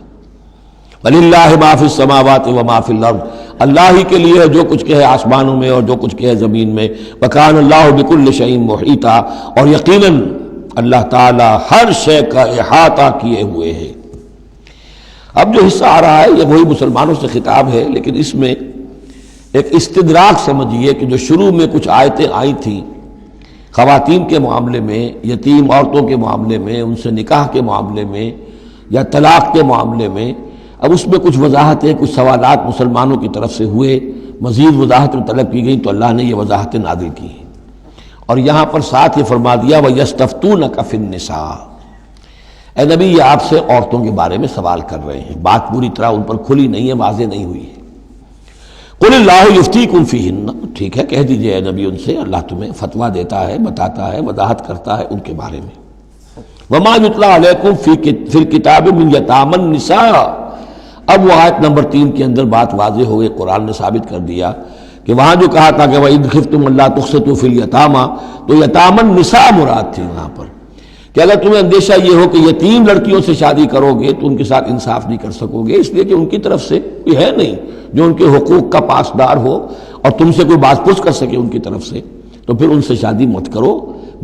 وَلِلَّهِ مَا فِي السَّمَاوَاتِ وَمَا فِي الْأَرْضِ، اللہ ہی کے لیے ہے جو کچھ کہ ہے آسمانوں میں اور جو کچھ کہ ہے زمین میں۔ وَكَانَ اللَّهُ بِكُلِّ شَيْءٍ مُحِيطًا، اور یقیناً اللہ تعالی ہر شے کا احاطہ کیے ہوئے ہے۔ اب جو حصہ آ رہا ہے یہ وہی مسلمانوں سے خطاب ہے، لیکن اس میں ایک استدراک سمجھیے کہ جو شروع میں کچھ آیتیں آئی تھیں خواتین کے معاملے میں، یتیم عورتوں کے معاملے میں، ان سے نکاح کے معاملے میں یا طلاق کے معاملے میں، اب اس میں کچھ وضاحتیں، کچھ سوالات مسلمانوں کی طرف سے ہوئے، مزید وضاحتیں طلب کی گئیں تو اللہ نے یہ وضاحتیں نازل کی ہیں، اور یہاں پر ساتھ یہ فرما دیا وَيَسْتَفْتُونَكَ فِي النِّسَاءِ، اے نبی یہ آپ سے عورتوں کے بارے میں سوال کر رہے ہیں، بات پوری طرح ان پر کھلی نہیں ہے، واضح نہیں ہوئی ہے۔ قُلِ اللَّهُ يُفْتِيكُمْ فِيهِنَّ، ٹھیک ہے کہہ دیجئے اے نبی ان سے، اللہ تمہیں فتویٰ دیتا ہے، بتاتا ہے، وضاحت کرتا ہے ان کے بارے میں۔ وَمَا يُتْلَىٰ عَلَيْكُمْ فِي الْكِتَابِ مِنْ يَتَامَى النِّسَاءِ، اب وہ آیت نمبر 3 کے اندر بات واضح ہو گئی، قرآن نے ثابت کر دیا کہ وہاں جو کہا تھا کہ وَإِذْ خِفْتُمْ أَلَّا تُقْسِطُوا فِي الْيَتَامَى، تو یتامى النساء مراد تھی وہاں پر، کہ اگر تمہیں اندیشہ یہ ہو کہ یتیم لڑکیوں سے شادی کرو گے تو ان کے ساتھ انصاف نہیں کر سکو گے، اس لیے کہ ان کی طرف سے کوئی ہے نہیں جو ان کے حقوق کا پاسدار ہو اور تم سے کوئی باز پرس کر سکے ان کی طرف سے، تو پھر ان سے شادی مت کرو،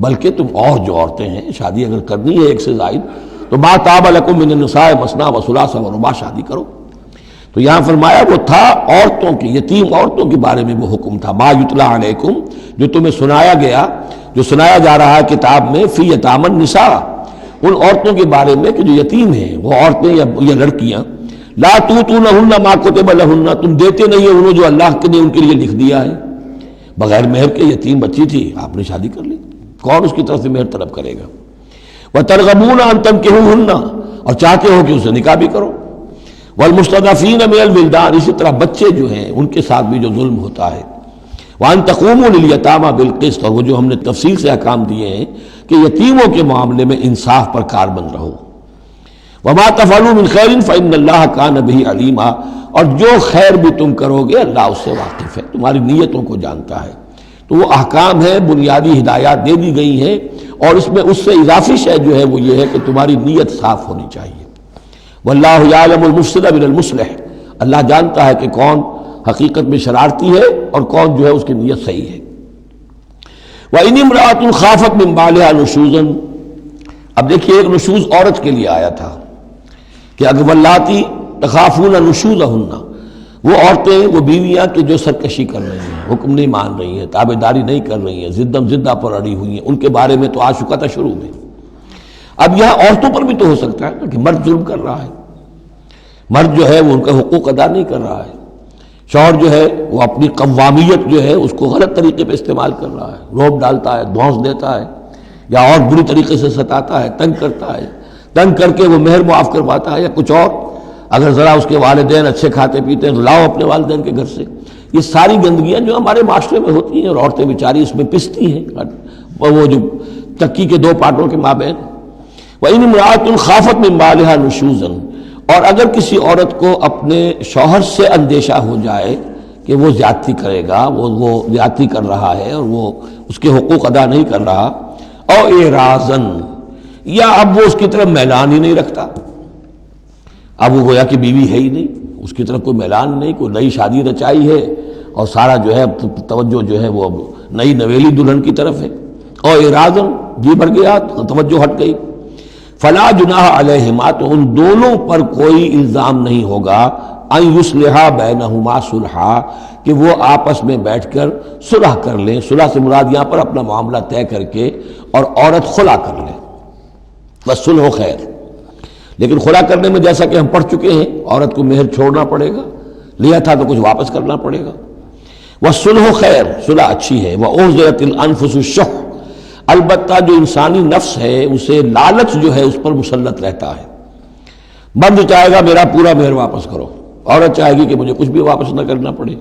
بلکہ تم اور جو عورتیں ہیں شادی اگر کرنی ہے ایک سے زائد تو ما طاب لکم من النساء مثنی وثلاث ورباع، شادی کرو۔ تو یہاں فرمایا وہ تھا عورتوں کی، یتیم عورتوں کے بارے میں وہ حکم تھا، ما یتلی علیکم، جو تمہیں سنایا گیا، جو سنایا جا رہا ہے کتاب میں، فی یتامى النساء، ان عورتوں کے بارے میں کہ جو یتیم ہیں، وہ عورتیں یا لڑکیاں، لا توتونہن ما کتب لہن، تم دیتے نہیں ہیں انہوں جو اللہ نے ان کے لیے لکھ دیا ہے، بغیر مہر کے یتیم بچی تھی آپ نے شادی کر لی، کون اس کی طرف سے مہر طلب کرے گا؟ وترغبون ان تنکحوہن، اور چاہتے ہو کہ اسے نکاح بھی کرو، والمستضعفین من الولدان، اسی طرح بچے جو ہیں ان کے ساتھ بھی جو ظلم ہوتا ہے، وان تقوموا للیتامى بالقسط، اور وہ جو ہم نے تفصیل سے احکام دیے ہیں کہ یتیموں کے معاملے میں انصاف پر کاربند رہو، وما تفعلوا من خیر فإن اللہ کان بہ علیما، اور جو خیر بھی تم کرو گے اللہ اس سے واقف ہے، تمہاری نیتوں کو جانتا ہے۔ تو وہ احکام ہے، بنیادی ہدایات دے دی گئی ہیں، اور اس میں اس سے اضافی شے جو ہے وہ یہ ہے کہ تمہاری نیت صاف ہونی چاہیے۔ واللہ یعلم المفسد من المصلح، اللہ جانتا ہے کہ کون حقیقت میں شرارتی ہے اور کون جو ہے اس کی نیت صحیح ہے۔ وَإِنِ امْرَأَةٌ خَافَتْ مِنْ بَعْلِهَا نُشُوزًا، اب دیکھیے ایک نشوز عورت کے لیے آیا تھا کہ اگر واللاتی تخافون نشوزہن، وہ عورتیں، وہ بیویاں کہ جو سرکشی کر رہی ہیں، حکم نہیں مان رہی ہیں، تابعداری نہیں کر رہی ہیں، زدہ پر اڑی ہوئی ہیں، ان کے بارے میں تو آ چکا تھا شروع میں۔ اب یہاں عورتوں پر بھی تو ہو سکتا ہے کہ مرد ظلم کر رہا ہے، مرد جو ہے وہ ان کا حقوق ادا نہیں کر رہا ہے، شوہر جو ہے وہ اپنی قوامیت جو ہے اس کو غلط طریقے پہ استعمال کر رہا ہے، روب ڈالتا ہے، دھونس دیتا ہے، یا اور بری طریقے سے ستاتا ہے، تنگ کرتا ہے، تنگ کر کے وہ مہر معاف کرواتا ہے، یا کچھ اور، اگر ذرا اس کے والدین اچھے کھاتے پیتے ہیں تو لاؤ اپنے والدین کے گھر سے۔ یہ ساری گندگیاں جو ہمارے معاشرے میں ہوتی ہیں اور عورتیں بیچاری اس میں پستی ہیں، وہ جو چکی کے دو پارٹوں کے مابین۔ وَإِنِ امْرَأَةٌ خَافَتْ مِنْ بَعْلِهَا نُشُوزًا، اور اگر کسی عورت کو اپنے شوہر سے اندیشہ ہو جائے کہ وہ زیادتی کرے گا، وہ زیادتی کر رہا ہے اور وہ اس کے حقوق ادا نہیں کر رہا، او اعراضاً، یا اب وہ اس کی طرف میلان ہی نہیں رکھتا، اب وہ گویا کہ بیوی ہے ہی نہیں، اس کی طرف کوئی میلان نہیں، کوئی نئی شادی رچائی ہے اور سارا جو ہے توجہ جو ہے وہ اب نئی نویلی دلہن کی طرف ہے، او اعراضاً، جی بڑھ گیا، توجہ ہٹ گئی، فلا جناح علیہما، تو ان دونوں پر کوئی الزام نہیں ہوگا، ان یصلحا بینہما صلحا، کہ وہ آپس میں بیٹھ کر صلح کر لیں۔ صلح سے مراد یہاں پر اپنا معاملہ طے کر کے اور عورت خلا کر لے، والصلح خیر۔ لیکن خلا کرنے میں جیسا کہ ہم پڑھ چکے ہیں، عورت کو مہر چھوڑنا پڑے گا، لیا تھا تو کچھ واپس کرنا پڑے گا۔ والصلح خیر، صلح اچھی ہے۔ وأحضرت الانفس الشح، البتہ جو انسانی نفس ہے اسے لالچ جو ہے اس پر مسلط رہتا ہے، مرد چاہے گا میرا پورا مہر واپس کرو، عورت چاہے گی کہ مجھے کچھ بھی واپس نہ کرنا پڑے۔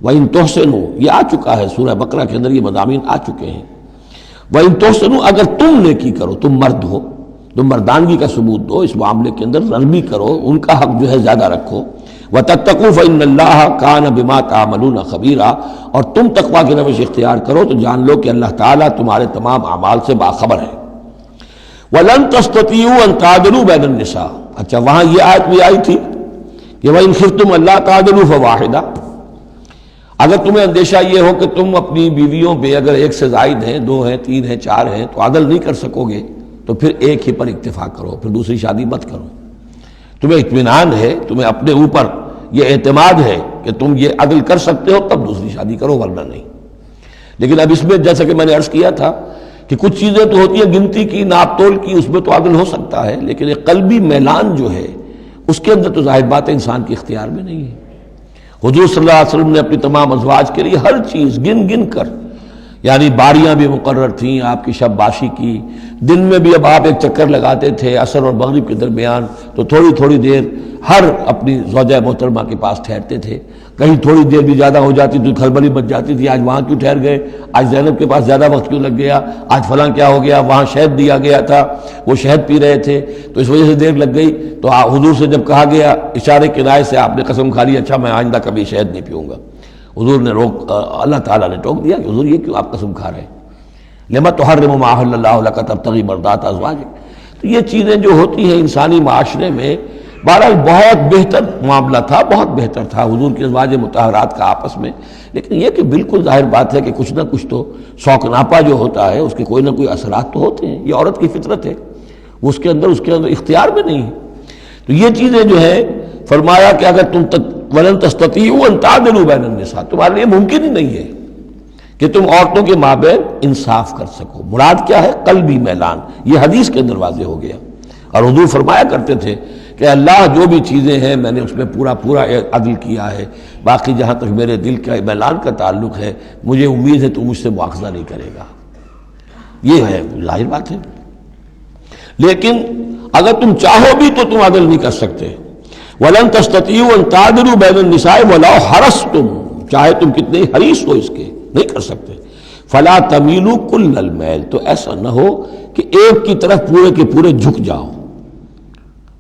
وَإِن تُحْسِنُوا، یہ آ چکا ہے سورہ بقرہ کے اندر، یہ مضامین آ چکے ہیں۔ وَإِن تُحْسِنُوا، اگر تم نیکی کرو، تم مرد ہو، تم مردانگی کا ثبوت دو اس معاملے کے اندر، نرمی کرو، ان کا حق جو ہے زیادہ رکھو۔ وَتَتَّقُوا فَإِنَّ اللَّهَ كَانَ بِمَا تَعْمَلُونَ خَبِيرًا، اور تم تقویٰ کی روش اختیار کرو تو جان لو کہ اللہ تعالیٰ تمہارے تمام اعمال سے باخبر ہے۔ وَلَن تَسْتَطِيعُوا أَن تَعْدِلُوا بَيْنَ النِّسَاءِ، اچھا وہاں یہ آیت بھی آئی تھی کہ وَإِنْ خِفْتُمْ أَلَّا تَعْدِلُوا فَوَاحِدَةً، اگر تمہیں اندیشہ یہ ہو کہ تم اپنی بیویوں پہ اگر ایک سے زائد ہیں، دو ہیں، تین ہیں، چار ہیں، تو عدل نہیں کر سکو گے تو پھر ایک ہی پر اکتفا کرو، پھر دوسری شادی مت کرو۔ تمہیں اطمینان ہے، تمہیں اپنے اوپر یہ اعتماد ہے کہ تم یہ عدل کر سکتے ہو تب دوسری شادی کرو، ورنہ نہیں۔ لیکن اب اس میں جیسا کہ میں نے عرض کیا تھا کہ کچھ چیزیں تو ہوتی ہیں گنتی کی، ناپ تول کی، اس میں تو عدل ہو سکتا ہے، لیکن ایک قلبی میلان جو ہے اس کے اندر تو ظاہر بات ہے انسان کے اختیار میں نہیں ہے۔ حضور صلی اللہ علیہ وسلم نے اپنی تمام ازواج کے لیے ہر چیز گن گن کر، یعنی باریاں بھی مقرر تھیں آپ کی شب باشی کی، دن میں بھی اب آپ ایک چکر لگاتے تھے عصر اور مغرب کے درمیان، تو تھوڑی تھوڑی دیر ہر اپنی زوجہ محترمہ کے پاس ٹھہرتے تھے، کہیں تھوڑی دیر بھی زیادہ ہو جاتی تو کھلبلی مچ جاتی تھی، آج وہاں کیوں ٹھہر گئے، آج زینب کے پاس زیادہ وقت کیوں لگ گیا، آج فلاں کیا ہو گیا، وہاں شہد دیا گیا تھا وہ شہد پی رہے تھے تو اس وجہ سے دیر لگ گئی۔ تو حضور سے جب کہا گیا اشارے کنائے سے آپ نے قسم کھا لی اچھا میں آئندہ کبھی شہد نہیں پیوں گا، حضور نے اللہ تعالیٰ نے ٹوک دیا کہ حضور یہ کیوں آپ قسم کھا رہے ہیں، لما تحرم ما احل اللہ لک تبتغی مرضات ازواجک۔ تو یہ چیزیں جو ہوتی ہیں انسانی معاشرے میں، بہرحال بہت بہتر معاملہ تھا، بہت بہتر تھا حضور کی ازواج مطہرات کا آپس میں، لیکن یہ کہ بالکل ظاہر بات ہے کہ کچھ نہ کچھ تو شوق ناپا جو ہوتا ہے اس کے کوئی نہ کوئی اثرات تو ہوتے ہیں، یہ عورت کی فطرت ہے، وہ اس کے اندر اختیار میں نہیں ہے۔ تو یہ چیزیں جو ہے فرمایا کہ اگر تم وَلَن تَسْتَطِيعُوا أَن تَعْدِلُوا بَيْنَ النِّسَاءِ، تمہارے لیے ممکن ہی نہیں ہے کہ تم عورتوں کے مابین انصاف کر سکو۔ مراد کیا ہے؟ قلبی میلان، یہ حدیث کے اندر واضح ہو گیا۔ اور حضور فرمایا کرتے تھے کہ اللہ جو بھی چیزیں ہیں میں نے اس میں پورا عدل کیا ہے، باقی جہاں تک میرے دل کا میلان کا تعلق ہے مجھے امید ہے تو مجھ سے مواخذہ نہیں کرے گا، یہ ہے ظاہر بات ہے۔ لیکن اگر تم چاہو بھی تو تم عدل نہیں کر سکتے۔ وَلَن تَسْتَطِيعُوا أَن تَعْدِلُوا بَيْنَ النِّسَاءِ وَلَوْ حَرَصْتُمْ، چاہے تم کتنے حریص ہو اس کے، نہیں کر سکتے۔ فَلَا تَمِيلُوا كُلَّ الْمَيْلِ، تو ایسا نہ ہو کہ ایک کی طرف پورے کے پورے جھک جاؤ،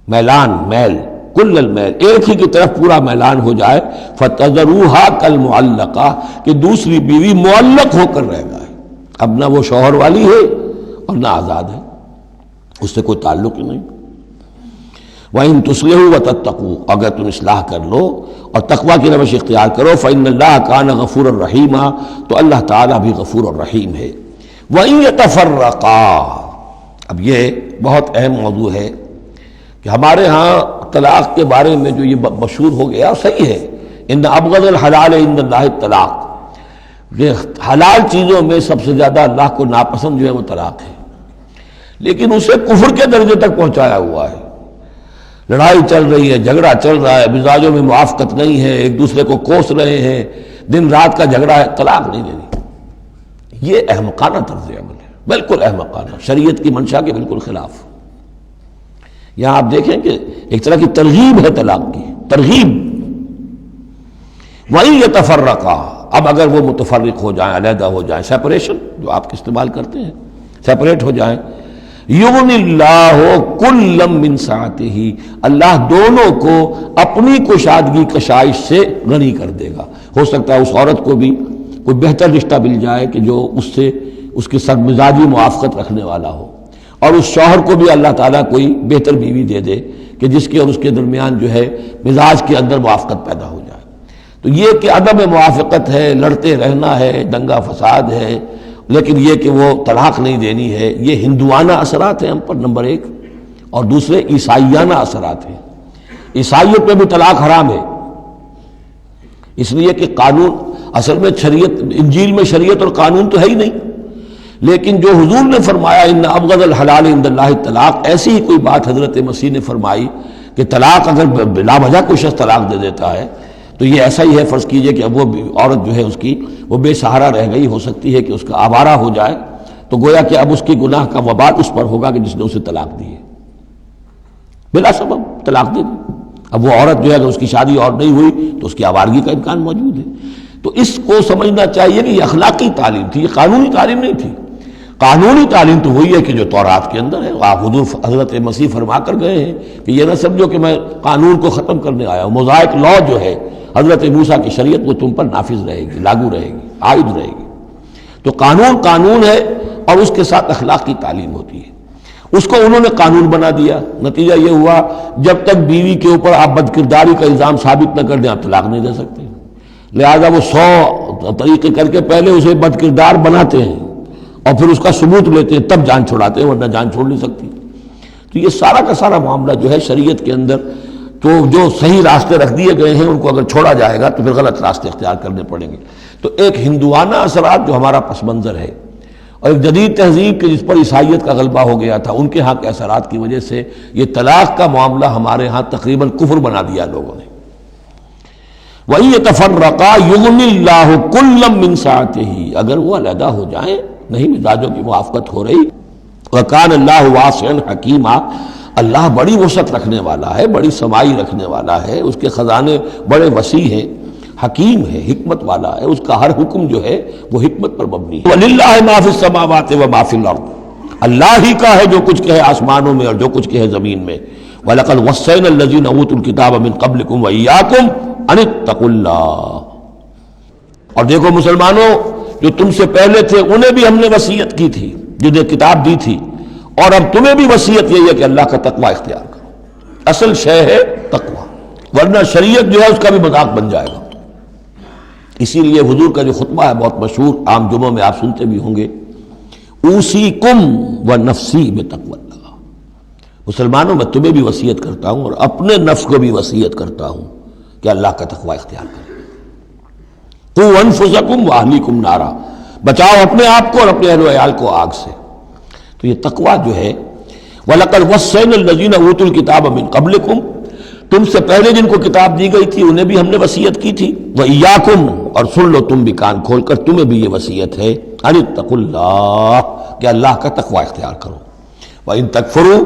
میلان، میل، کل المیل، ایک ہی کی طرف پورا میلان ہو جائے، فَتَذَرُوهَا كَالْمُعَلَّقَةِ کہ دوسری بیوی معلق ہو کر رہ گئے، اب نہ وہ شوہر والی ہے اور نہ آزاد ہے، اس سے کوئی تعلق ہی نہیں۔ وَإِن تُصْلِحُوا وَتَتَّقُوا اگر تم اصلاح کر لو اور تقوی کی روش اختیار کرو، فَإِنَّ اللَّهَ كَانَ غَفُورًا رَحِيمًا تو اللہ تعالیٰ بھی غفور الرحیم ہے۔ وَإِن يَتَفَرَّقَا اب یہ بہت اہم موضوع ہے کہ ہمارے ہاں طلاق کے بارے میں جو یہ مشہور ہو گیا صحیح ہے، ان ابغض الحلال عند اللہ الطلاق، یہ حلال چیزوں میں سب سے زیادہ اللہ کو ناپسند جو ہے وہ طلاق ہے، لیکن اسے کفر کے درجے تک پہنچایا ہوا ہے۔ لڑائی چل رہی ہے، جھگڑا چل رہا ہے، مزاجوں میں موافقت نہیں ہے، ایک دوسرے کو کوس رہے ہیں، دن رات کا جھگڑا ہے، طلاق نہیں دینی، یہ احمقانہ طرز عمل ہے، بالکل احمقانہ، شریعت کی منشا کے بالکل خلاف۔ یہاں آپ دیکھیں کہ ایک طرح کی ترغیب ہے طلاق کی، ترغیب۔ وَإِن يَتَفَرَّقَا اب اگر وہ متفرق ہو جائیں، علیحدہ ہو جائیں، سیپریشن جو آپ استعمال کرتے ہیں، سیپریٹ ہو جائیں، یغنی اللہ کلا من سعتہ اللہ دونوں کو اپنی کشادگی کشائش سے غنی کر دے گا۔ ہو سکتا ہے اس عورت کو بھی کوئی بہتر رشتہ مل جائے کہ جو اس سے اس کے ساتھ مزاجی موافقت رکھنے والا ہو، اور اس شوہر کو بھی اللہ تعالیٰ کوئی بہتر بیوی دے دے کہ جس کے اور اس کے درمیان جو ہے مزاج کے اندر موافقت پیدا ہو جائے۔ تو یہ کہ عدم موافقت ہے، لڑتے رہنا ہے، دنگا فساد ہے، لیکن یہ کہ وہ طلاق نہیں دینی ہے، یہ ہندوانہ اثرات ہیں ہم پر نمبر ایک، اور دوسرے عیسائیانہ اثرات ہیں۔ عیسائیت میں بھی طلاق حرام ہے، اس لیے کہ قانون اصل میں شریعت، انجیل میں شریعت اور قانون تو ہے ہی نہیں، لیکن جو حضور نے فرمایا ان ابغض الحلال عند اللہ الطلاق، ایسی ہی کوئی بات حضرت مسیح نے فرمائی کہ طلاق اگر بلا وجہ کوئی شخص طلاق دے دیتا ہے تو یہ ایسا ہی ہے، فرض کیجئے کہ اب وہ عورت جو ہے اس کی وہ بے سہارا رہ گئی، ہو سکتی ہے کہ اس کا آوارہ ہو جائے، تو گویا کہ اب اس کی گناہ کا وبال اس پر ہوگا کہ جس نے اسے طلاق دی ہے، بلا سبب طلاق دے دی۔ اب وہ عورت جو ہے اگر اس کی شادی اور نہیں ہوئی تو اس کی آوارگی کا امکان موجود ہے۔ تو اس کو سمجھنا چاہیے کہ یہ اخلاقی تعلیم تھی، یہ قانونی تعلیم نہیں تھی۔ قانونی تعلیم تو وہی ہے کہ جو تورات کے اندر ہے، آپ حضرت مسیح فرما کر گئے ہیں کہ یہ نہ سمجھو کہ میں قانون کو ختم کرنے آیا ہوں، موزائک لا جو ہے حضرت موسیٰ کی شریعت وہ تم پر نافذ رہے گی، لاگو رہے گی، عائد رہے گی۔ تو قانون قانون ہے اور اس کے ساتھ اخلاق کی تعلیم ہوتی ہے، اس کو انہوں نے قانون بنا دیا، نتیجہ یہ ہوا جب تک بیوی کے اوپر آپ بد کرداری کا الزام ثابت نہ کر دیں آپ طلاق نہیں دے سکتے، لہذا وہ 100 طریقے کر کے پہلے اسے بد کردار بناتے ہیں اور پھر اس کا ثبوت لیتے ہیں، تب جان چھڑاتے ہیں، ورنہ جان چھوڑ نہیں سکتی۔ تو یہ سارا کا سارا معاملہ جو ہے شریعت کے اندر تو جو صحیح راستے رکھ دیے گئے ہیں ان کو اگر چھوڑا جائے گا تو پھر غلط راستے اختیار کرنے پڑیں گے۔ تو ایک ہندوانہ اثرات جو ہمارا پس منظر ہے، اور ایک جدید تہذیب کے جس پر عیسائیت کا غلبہ ہو گیا تھا، ان کے ہاں کے اثرات کی وجہ سے یہ طلاق کا معاملہ ہمارے ہاں تقریباً کفر بنا دیا لوگوں نے۔ وَإِن يَتَفَرَّقَا يُغْنِ اللَّهُ كُلًّا مِّن سَعَتِهِ اگر وہ علیحدہ ہو جائیں، نہیں مزاجوں کی موافقت ہو رہی، وَكَانَ اللَّهُ وَاسِعًا حَكِيمًا اللہ بڑی وسعت رکھنے والا ہے، بڑی سمائی رکھنے والا ہے، اس کے خزانے بڑے وسیع ہیں، حکیم ہے، حکمت والا ہے، اس کا ہر حکم جو ہے وہ حکمت پر مبنی ہے۔ وَلِلَّهِ مَا فِي السَّمَاوَاتِ وَمَا فِي الْأَرْضِ اللہ ہی کا ہے جو کچھ کہ ہے آسمانوں میں اور جو کچھ کہ ہے زمین میں۔ وَلَقَدْ وَصَّيْنَا الَّذِينَ أُوتُوا الْكِتَابَ مِن قَبْلِكُمْ وَإِيَّاكُمْ أَنِ اتَّقُوا اللَّهَ اور دیکھو مسلمانوں، جو تم سے پہلے تھے انہیں بھی ہم نے وصیت کی تھی، جنہیں کتاب دی تھی، اور اب تمہیں بھی وصیت یہی ہے کہ اللہ کا تقوی اختیار کرو، اصل شے ہے تقوی، ورنہ شریعت جو ہے اس کا بھی مذاق بن جائے گا۔ اسی لیے حضور کا جو خطبہ ہے بہت مشہور، عام جمعوں میں آپ سنتے بھی ہوں گے، اوصیکم ونفسی بتقوی اللہ، مسلمانوں میں تمہیں بھی وصیت کرتا ہوں اور اپنے نفس کو بھی وصیت کرتا ہوں کہ اللہ کا تقوی اختیار کریں۔ قوا انفسکم واہلیکم نارا، بچاؤ اپنے آپ کو اور اپنے اہل و عیال کو آگ سے۔ تو یہ تقوی جو ہے، وَلَقَدْ وَصَّيْنَا الَّذِينَ أُوتُوا الْكِتَابَ مِن قَبْلِكُمْ تم سے پہلے جن کو کتاب دی گئی تھی انہیں بھی ہم نے وصیت کی تھی، وَإِيَّاكُمْ اور سن لو تم بھی کان کھول کر، تمہیں بھی یہ وصیت ہے، أَنِ اتَّقُوا اللَّهَ کہ اللہ کا تقوی اختیار کرو۔ وَإِن تَكْفُرُوا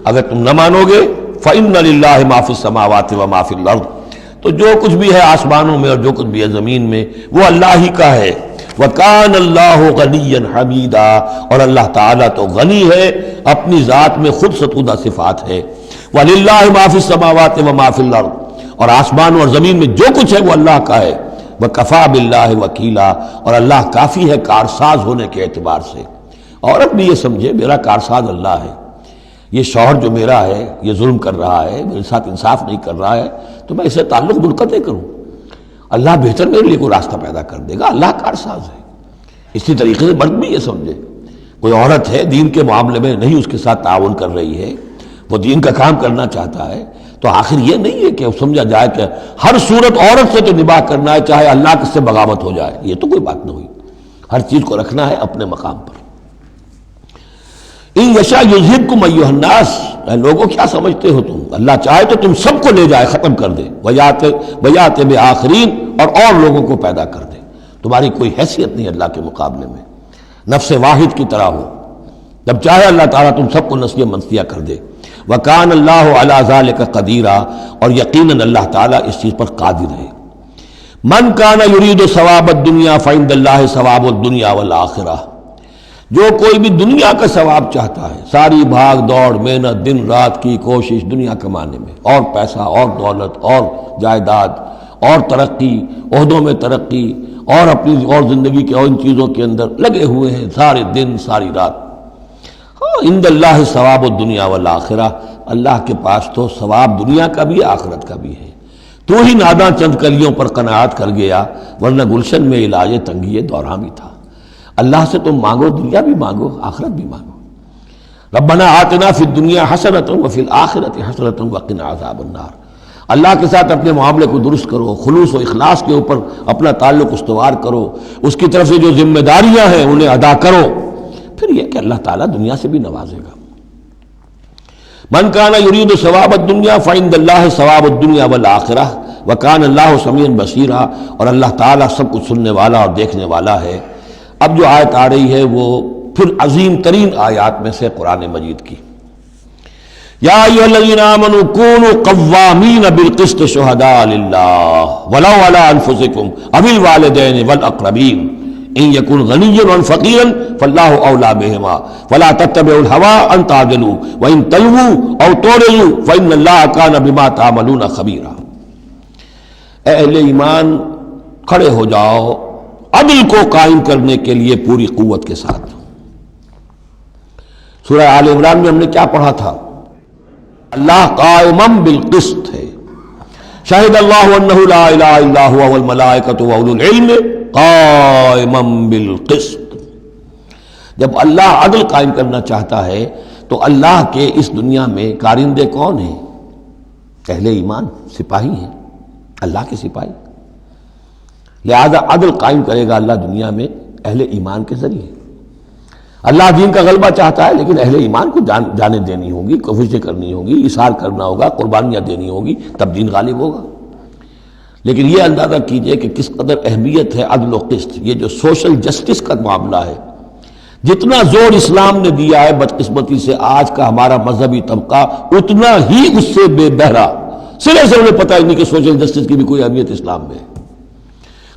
اگر تم نہ مانو گے، فَإِنَّ لِلَّهِ مَا فِي السَّمَاوَاتِ وَمَا فِي الْأَرْضِ تو جو کچھ بھی ہے آسمانوں میں اور جو کچھ بھی ہے زمین میں وہ اللہ ہی کا ہے۔ وَكَانَ اللَّهُ غَنِيًّا حَمِيدًا اور اللہ تعالیٰ تو غنی ہے، اپنی ذات میں خود ستودہ صفات ہے۔ وَلِلَّهِ مَا فِي السَّمَاوَاتِ وَمَا فِي الْأَرْضِ، اور آسمان اور زمین میں جو کچھ ہے وہ اللہ کا ہے، وَكَفَى بِاللَّهِ وَكِيلًا، اور اللہ کافی ہے کارساز ہونے کے اعتبار سے۔ عورت بھی یہ سمجھے میرا کارساز اللہ ہے، یہ شوہر جو میرا ہے یہ ظلم کر رہا ہے، میرے ساتھ انصاف نہیں کر رہا ہے، تو میں اسے تعلق منقطع کروں، اللہ بہتر میرے لیے کوئی راستہ پیدا کر دے گا، اللہ کارساز ہے۔ اسی طریقے سے مرد بھی یہ سمجھے، کوئی عورت ہے دین کے معاملے میں نہیں اس کے ساتھ تعاون کر رہی ہے، وہ دین کا کام کرنا چاہتا ہے، تو آخر یہ نہیں ہے کہ سمجھا جائے کہ ہر صورت عورت سے تو نباہ کرنا ہے چاہے اللہ کس سے بغاوت ہو جائے، یہ تو کوئی بات نہ ہوئی، ہر چیز کو رکھنا ہے اپنے مقام پر۔ ان یشاء یذہبکم ایھا الناس، اے لوگوں کیا سمجھتے ہو تم، اللہ چاہے تو تم سب کو لے جائے، ختم کر دے، ویات بآخرین، اور لوگوں کو پیدا کر دے، تمہاری کوئی حیثیت نہیں اللہ کے مقابلے میں، نفس واحد کی طرح ہو، جب چاہے اللہ تعالیٰ تم سب کو نسیہ منسیہ کر دے۔ وَكَانَ اللَّهُ عَلَى ذَلِكَ قَدِيرًا، اور یقیناً اللہ تعالیٰ اس چیز پر قادر ہے۔ مَنْ كَانَ يُرِيدُ ثَوَابَ الدُّنْيَا فَعِندَ اللَّهِ ثَوَابُ الدُّنْيَا وَالْآخِرَةِ، جو کوئی بھی دنیا کا ثواب چاہتا ہے، ساری بھاگ دوڑ محنت دن رات کی کوشش دنیا کمانے میں، اور پیسہ اور دولت اور جائیداد اور ترقی، عہدوں میں ترقی، اور اپنی اور زندگی کے اور ان چیزوں کے اندر لگے ہوئے ہیں سارے دن ساری رات، عند اللہ ثواب الدنیا والآخرہ، اللہ کے پاس تو ثواب دنیا کا بھی آخرت کا بھی ہے۔ تو ہی ناداں چند کلیوں پر قناعت کر گیا، ورنہ گلشن میں علاج تنگی دورہ بھی تھا۔ اللہ سے تم مانگو، دنیا بھی مانگو آخرت بھی مانگو۔ ربنا آتنا فی الدنیا حسنۃ وفی الآخرۃ حسنۃ وقنا عذاب النار، اللہ کے ساتھ اپنے معاملے کو درست کرو، خلوص و اخلاص کے اوپر اپنا تعلق استوار کرو، اس کی طرف سے جو ذمہ داریاں ہیں انہیں ادا کرو، پھر یہ کہ اللہ تعالیٰ دنیا سے بھی نوازے گا۔ من کان یرید ثواب الدنیا فعند اللہ ثواب الدنیا والآخرہ وکان اللہ سمیعا بصیرا، اور اللہ تعالیٰ سب کچھ سننے والا اور دیکھنے والا ہے۔ اب جو آیت آ رہی ہے وہ پھر عظیم ترین آیات میں سے قرآن مجید کی، یا ایھا الذین آمنوا کونوا قوامین بالقسط شہداء للہ ولو علی انفسکم او الوالدین والاقربین ان یکن غنیا و فقیرا فاللہ اولی بہما فلا تتبعوا الہوی ان تعدلوا وان تلووا او تعرضوا فان اللہ کان بما تعملون خبیرا۔ اے اہل ایمان، کھڑے ہو جاؤ عدل کو قائم کرنے کے لیے پوری قوت کے ساتھ۔ سورہ آل عمران میں ہم نے کیا پڑھا تھا؟ اللہ قائما بالقسط ہے، شہد اللہ انہ لا الہ الا هو والملائکۃ واولو العلم قائما بالقسط۔ جب اللہ عدل قائم کرنا چاہتا ہے تو اللہ کے اس دنیا میں کارندے کون ہیں؟ اہل ایمان، سپاہی ہیں، اللہ کے سپاہی، لہذا عدل قائم کرے گا اللہ دنیا میں اہل ایمان کے ذریعے۔ اللہ دین کا غلبہ چاہتا ہے لیکن اہل ایمان کو جانیں دینی ہوگی، کوششیں کرنی ہوگی، اثار کرنا ہوگا، قربانیاں دینی ہوگی، تب دین غالب ہوگا۔ لیکن یہ اندازہ کیجئے کہ کس قدر اہمیت ہے عدل و قسط، یہ جو سوشل جسٹس کا معاملہ ہے، جتنا زور اسلام نے دیا ہے بدقسمتی سے آج کا ہمارا مذہبی طبقہ اتنا ہی اس سے بے بہرا، سرے سے انہیں پتہ ہی نہیں کہ سوشل جسٹس کی بھی کوئی اہمیت اسلام میں ہے۔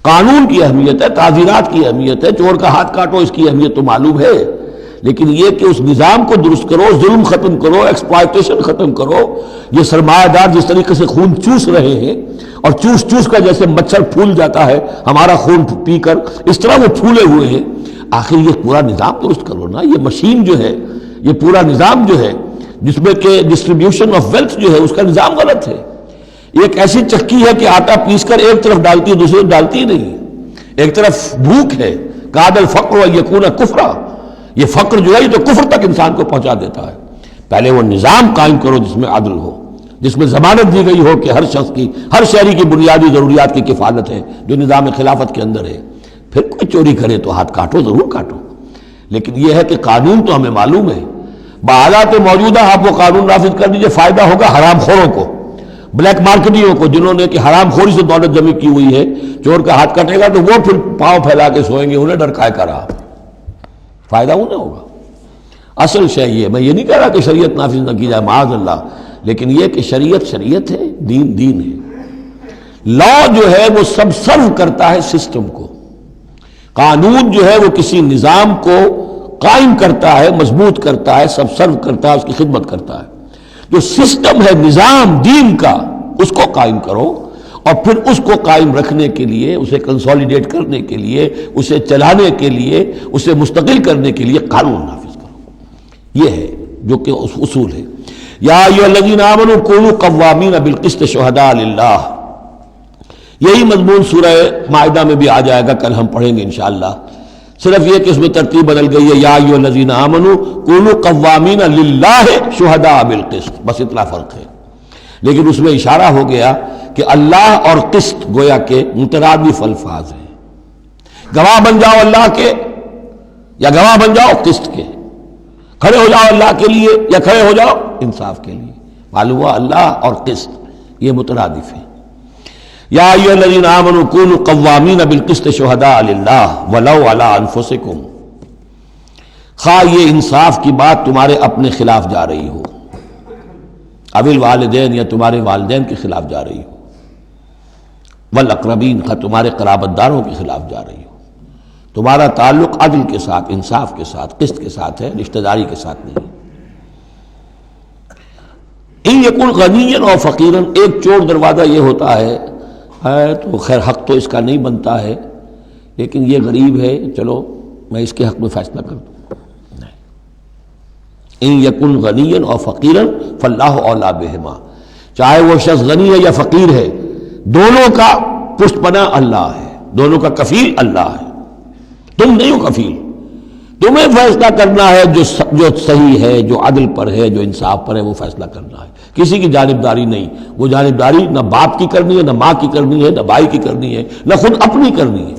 قانون کی اہمیت ہے، تعزیرات کی اہمیت ہے، چور کا ہاتھ کاٹو اس کی اہمیت تو معلوم ہے، لیکن یہ کہ اس نظام کو درست کرو، ظلم ختم کرو، ایکسپلائٹیشن ختم کرو، یہ سرمایہ دار جس طریقے سے خون چوس رہے ہیں اور چوس چوس کر جیسے مچھر پھول جاتا ہے ہمارا خون پی کر، اس طرح وہ پھولے ہوئے ہیں، آخر یہ پورا نظام درست کرو نا۔ یہ مشین جو ہے، یہ پورا نظام جو ہے جس میں کہ ڈسٹریبیوشن آف ویلتھ جو ہے اس کا نظام غلط ہے۔ ایک ایسی چکی ہے کہ آٹا پیس کر ایک طرف ڈالتی ہے دوسری طرف ڈالتی ہی نہیں، ایک طرف بھوک ہے، کاد الفقر و یکون کفرا، یہ فقر جو ہے یہ تو کفر تک انسان کو پہنچا دیتا ہے۔ پہلے وہ نظام قائم کرو جس میں عدل ہو، جس میں ضمانت دی گئی ہو کہ ہر شخص کی، ہر شہری کی بنیادی ضروریات کی کفالت ہے جو نظام خلافت کے اندر ہے۔ پھر کوئی چوری کرے تو ہاتھ کاٹو، ضرور کاٹو، لیکن یہ ہے کہ قانون تو ہمیں معلوم ہے، بحالات موجودہ آپ وہ قانون نافذ کر دیجئے، فائدہ ہوگا حرام خوروں کو، بلیک مارکیٹیوں کو، جنہوں نے کہ حرام خوری سے دولت جمع کی ہوئی ہے۔ چور کا ہاتھ کٹے گا تو وہ پھر پاؤں پھیلا کے سوئیں گے، انہیں ڈر کائے کا رہا، فائدہ انہیں ہوگا۔ اصل شے یہ، میں یہ نہیں کہہ رہا کہ شریعت نافذ نہ کی جائے معاذ اللہ، لیکن یہ کہ شریعت شریعت ہے، دین دین ہے۔ لا جو ہے وہ سب سرو کرتا ہے سسٹم کو، قانون جو ہے وہ کسی نظام کو قائم کرتا ہے، مضبوط کرتا ہے، سب سرو کرتا ہے، اس کی خدمت کرتا ہے۔ جو سسٹم ہے نظام دین کا اس کو قائم کرو، اور پھر اس کو قائم رکھنے کے لیے، اسے کنسولیڈیٹ کرنے کے لیے، اسے چلانے کے لیے، اسے مستقل کرنے کے لیے قانون نافذ کرو۔ یہ ہے جو کہ اصول ہے۔ یا ایھا الذین آمنوا کونوا قوامین بالقسط شہداء للہ، یہی مضمون سورہ مائدہ میں بھی آ جائے گا، کل ہم پڑھیں گے انشاءاللہ۔ صرف یہ کہ اس میں ترتیب بدل گئی ہے، یا ایھا الذین آمنوا کونوا قوامین للہ شہداء بالقسط، بس اتنا فرق ہے۔ لیکن اس میں اشارہ ہو گیا کہ اللہ اور قسط گویا کہ مترادف الفاظ ہیں۔ گواہ بن جاؤ اللہ کے یا گواہ بن جاؤ قسط کے، کھڑے ہو جاؤ اللہ کے لیے یا کھڑے ہو جاؤ انصاف کے لیے۔ معلوم ہوا اللہ اور قسط یہ مترادف ہیں۔ یا ایھا الذین آمنوا کونوا قوامین بالقسط شہداء للہ ولو علی انفسکم، خواہ یہ انصاف کی بات تمہارے اپنے خلاف جا رہی ہو، اوی الوالدین یا تمہارے والدین کے خلاف جا رہی ہو، والاقربین خواہ تمہارے قرابت داروں کے خلاف جا رہی ہو۔ تمہارا تعلق عدل کے ساتھ، انصاف کے ساتھ، قسط کے ساتھ ہے، رشتہ داری کے ساتھ نہیں۔ ان یکن غنیا اور فقیرا، ایک چور دروازہ یہ ہوتا ہے تو خیر حق تو اس کا نہیں بنتا ہے، لیکن یہ غریب ہے، چلو میں اس کے حق میں فیصلہ کر دوں۔ ان یکن غنیا اور فقیرا فاللہ اولیٰ بہما، چاہے وہ شخص غنی ہے یا فقیر ہے، دونوں کا پشت پناہ اللہ ہے، دونوں کا کفیل اللہ ہے۔ تم نہیں ہو کفیل، تمہیں فیصلہ کرنا ہے جو صحیح ہے، جو عدل پر ہے، جو انصاف پر ہے، وہ فیصلہ کرنا ہے، کسی کی جانبداری نہیں۔ وہ جانبداری نہ باپ کی کرنی ہے، نہ ماں کی کرنی ہے، نہ بھائی کی کرنی ہے، نہ خود اپنی کرنی ہے۔